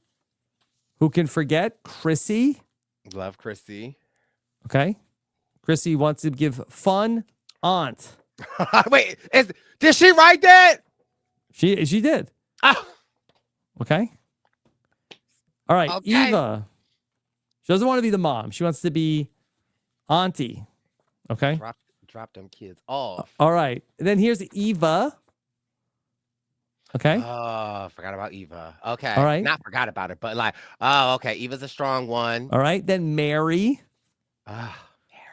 Who can forget Chrissy? Love Chrissy. Okay. Chrissy wants to give fun aunt. Wait, did she write that? She did. Okay. All right, okay. Eva. She doesn't want to be the mom. She wants to be auntie. Okay. Drop them kids off. All right. And then here's Eva. Okay. Oh, forgot about Eva. Okay. All right. Not forgot about it, but okay. Eva's a strong one. All right. Then Mary.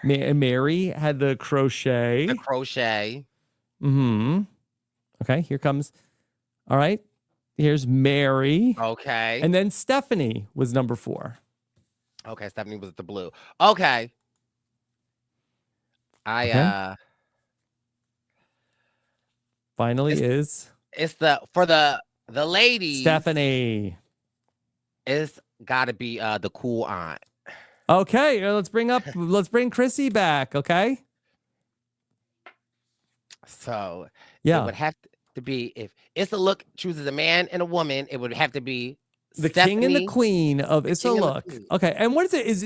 Mary had the crochet. Mm-hmm. Okay. Here comes. All right. Here's Mary. Okay. And then Stephanie was number 4. Okay. Stephanie was the blue. Okay. Finally it's for the ladies. Stephanie. It's got to be the cool aunt. Okay, let's bring Chrissy back, okay? So, yeah. It would have to be, if Issa Look chooses a man and a woman, it would have to be the Stephanie, king and the queen of Issa Look. Okay, and what is it? Is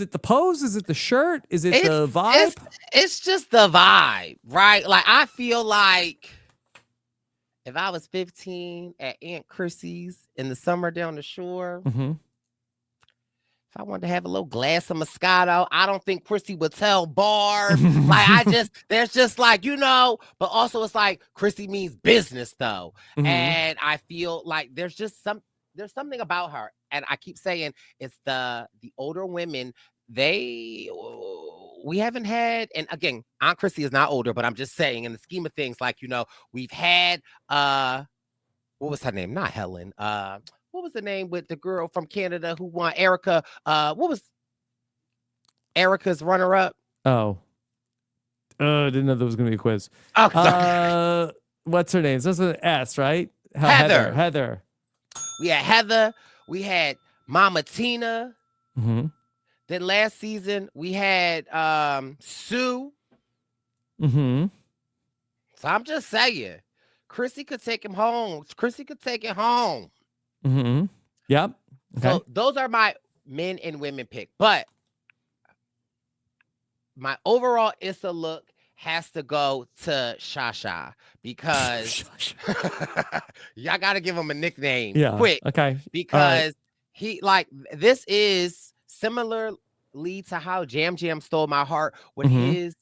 it the pose? Is it the shirt? Is it the vibe? It's just the vibe, right? Like, I feel like if I was 15 at Aunt Chrissy's in the summer down the shore, if I wanted to have a little glass of Moscato, I don't think Chrissy would tell Barb. There's just like, but also it's like Chrissy means business though. And I feel like there's something about her. And I keep saying it's the older women, we haven't had, and again, Aunt Chrissy is not older, but I'm just saying in the scheme of things, like, we've had, what was her name? Not Helen. What was the name with the girl from Canada who won? Erica. What was Erica's runner-up. Oh. Didn't know there was going to be a quiz. Oh, sorry. What's her name? So it's an S, right? Heather. Heather. We had Heather. We had Mama Tina. Mm-hmm. Then last season we had Sue. Mm-hmm. So I'm just saying, Chrissy could take him home. Chrissy could take it home. Mm-hmm. Yep. Okay. So those are my men and women pick. But my overall Issa Look has to go to Shasha because y'all got to give him a nickname quick. Okay. Because he this is similarly to how Jam Jam stole my heart with his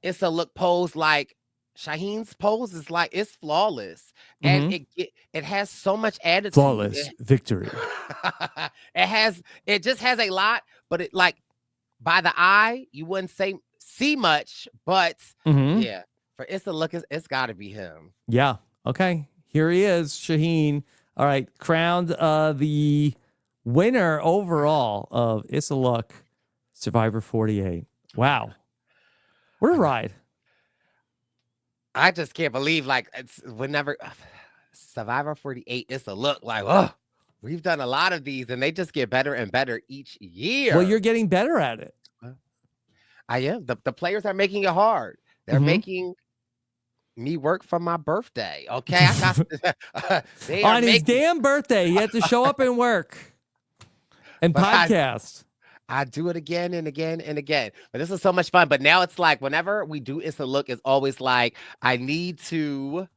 Issa Look pose. Like Shaheen's pose is like, it's flawless. And it has so much attitude. Flawless victory. It just has a lot, but it like by the eye, you wouldn't see much, but yeah, for Issa Look, it's got to be him. Yeah. Okay. Here he is, Shaheen. All right, crowned the winner overall of Issa Look, Survivor 48. Wow, what a ride! I just can't believe it's whenever Survivor 48 Issa Look we've done a lot of these and they just get better and better each year. Well, you're getting better at it. I am. The players are making it hard. They're making me work for my birthday. Okay, on his damn birthday, he had to show up and work and podcast. I do it again and again and again. But this is so much fun. But now it's like whenever we do Issa Look, it's always like I need to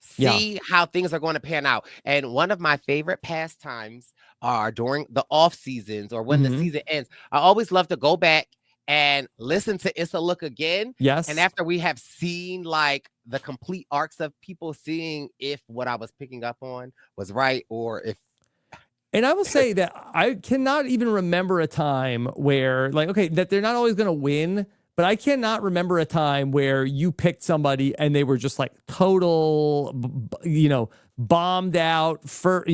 see how things are going to pan out. And one of my favorite pastimes are during the off seasons or when the season ends. I always love to go back and listen to Issa Look again. Yes. And after we have seen like the complete arcs of people, seeing if what I was picking up on was right or if. And I will say that I cannot even remember a time where, like, okay, that they're not always going to win, but I cannot remember a time where you picked somebody and they were just like total, bombed out for,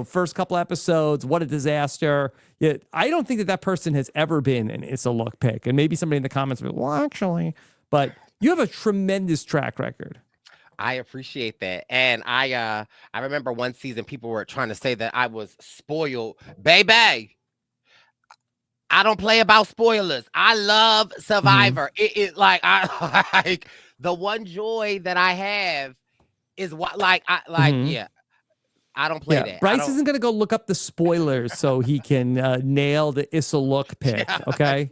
first couple episodes. What a disaster. Yet I don't think that person has ever been an Issa Look pick. And maybe somebody in the comments will be, well, actually, but you have a tremendous track record. I appreciate that. And I remember one season people were trying to say that I was spoiled. Baby, I don't play about spoilers. I love Survivor. It I like the one joy that I have is what yeah. I don't play that. Brice isn't going to go look up the spoilers so he can nail the Issa Look pick. Okay,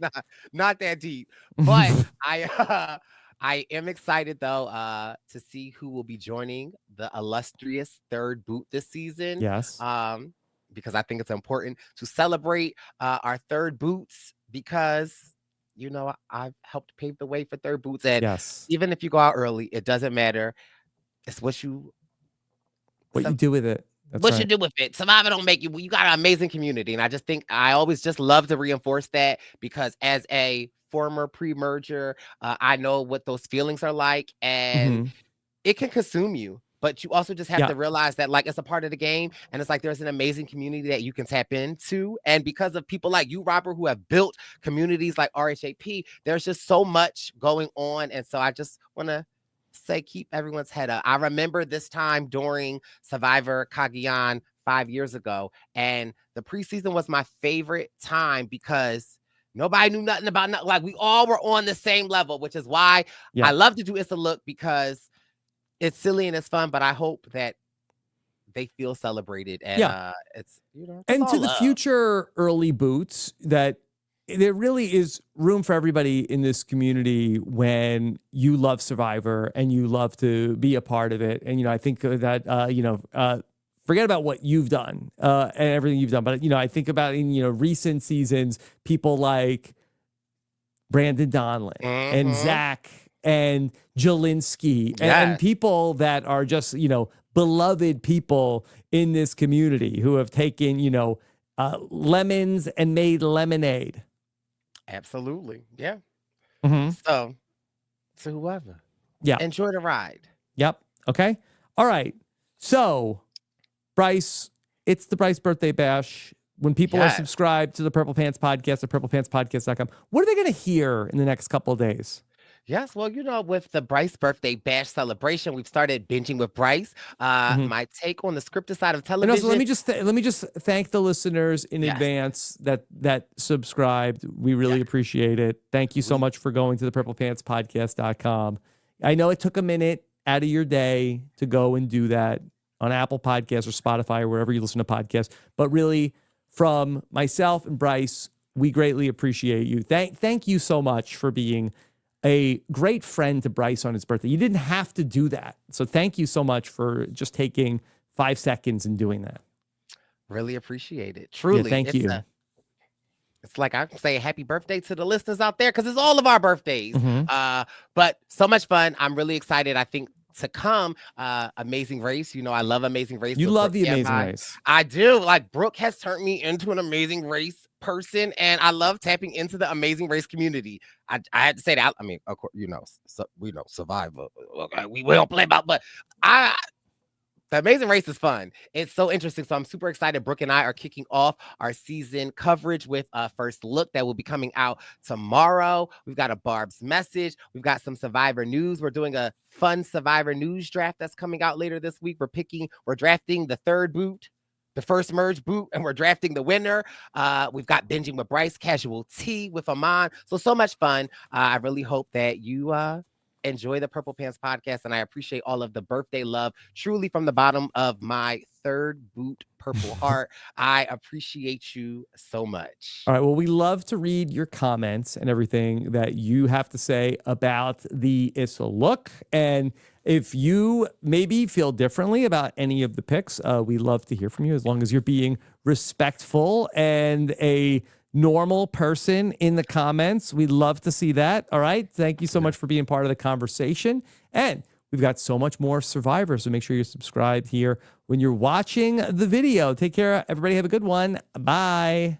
not that deep. But I am excited though to see who will be joining the illustrious third boot this season. Yes. Because I think it's important to celebrate our third boots because I've helped pave the way for third boots. And even if you go out early, it doesn't matter. It's what you do with it. That's what you do with it. Survivor don't make you. You got an amazing community. And I just think I always just love to reinforce that because as a former pre-merger, I know what those feelings are like and it can consume you. But you also just have to realize that it's a part of the game. And it's like there's an amazing community that you can tap into. And because of people like you, Robert, who have built communities like RHAP, there's just so much going on. And so I just want to say keep everyone's head up. I remember this time during Survivor Cagayan 5 years ago, and the preseason was my favorite time because nobody knew nothing about nothing. Like we all were on the same level, which is why I love to do Issa Look because it's silly and it's fun, but I hope that they feel celebrated and it's and to the future early boots that there really is room for everybody in this community when you love Survivor and you love to be a part of it. And, I think that, forget about what you've done and everything you've done. But, I think about in, recent seasons, people like Brandon Donlin and Zach and Jelinski and people that are just, beloved people in this community who have taken, lemons and made lemonade. Absolutely. Yeah. So whoever. Yeah. Enjoy the ride. Yep. Okay. All right. So, Brice, it's the Brice Birthday Bash. when people are Yes. subscribed to the Purple Pants Podcast at purplepantspodcast.com, what are they going to hear in the next couple of days? Yes, well, with the Brice birthday bash celebration, we've started binging with Brice. My take on the scripted side of And television. also, let me just thank the listeners in Yes. advance that subscribed. We really appreciate it. Thank you so much for going to the purplepantspodcast.com. I know it took a minute out of your day to go and do that on Apple Podcasts or Spotify or wherever you listen to podcasts, but really, from myself and Brice, we greatly appreciate you. Thank you so much for being a great friend to Brice on his birthday. You didn't have to do that. So thank you so much for just taking 5 seconds and doing that. Really appreciate it. Truly. Yeah, thank you. It's like I say happy birthday to the listeners out there because it's all of our birthdays. Mhm. But so much fun. I'm really excited. I think to come, Amazing Race. I love Amazing Race. You with love Brooke the Amazing Campbell. Race. I do. Like, Brooke has turned me into an Amazing Race person, and I love tapping into the Amazing Race community. I had to say that. I mean, of course, we know Survivor. Okay, we don't play about, but the Amazing Race is fun. It's so interesting. So I'm super excited. Brooke and I are kicking off our season coverage with First Look that will be coming out tomorrow. We've got a Barb's Message. We've got some Survivor news. We're doing a fun Survivor news draft that's coming out later this week. We're drafting the third boot, the first merge boot, and we're drafting the winner. We've got Binging with Brice, Casual Tea with Amon. So much fun. I really hope that you enjoy the Purple Pants Podcast, and I appreciate all of the birthday love, truly from the bottom of my third boot purple heart. I appreciate you so much. All right. Well, we love to read your comments and everything that you have to say about the Issa Look. And if you maybe feel differently about any of the picks, we love to hear from you as long as you're being respectful and a normal person in the comments. We'd love to see that. All right. Thank you so much for being part of the conversation. And we've got so much more Survivor. So make sure you're subscribed here when you're watching the video. Take care. Everybody have a good one. Bye.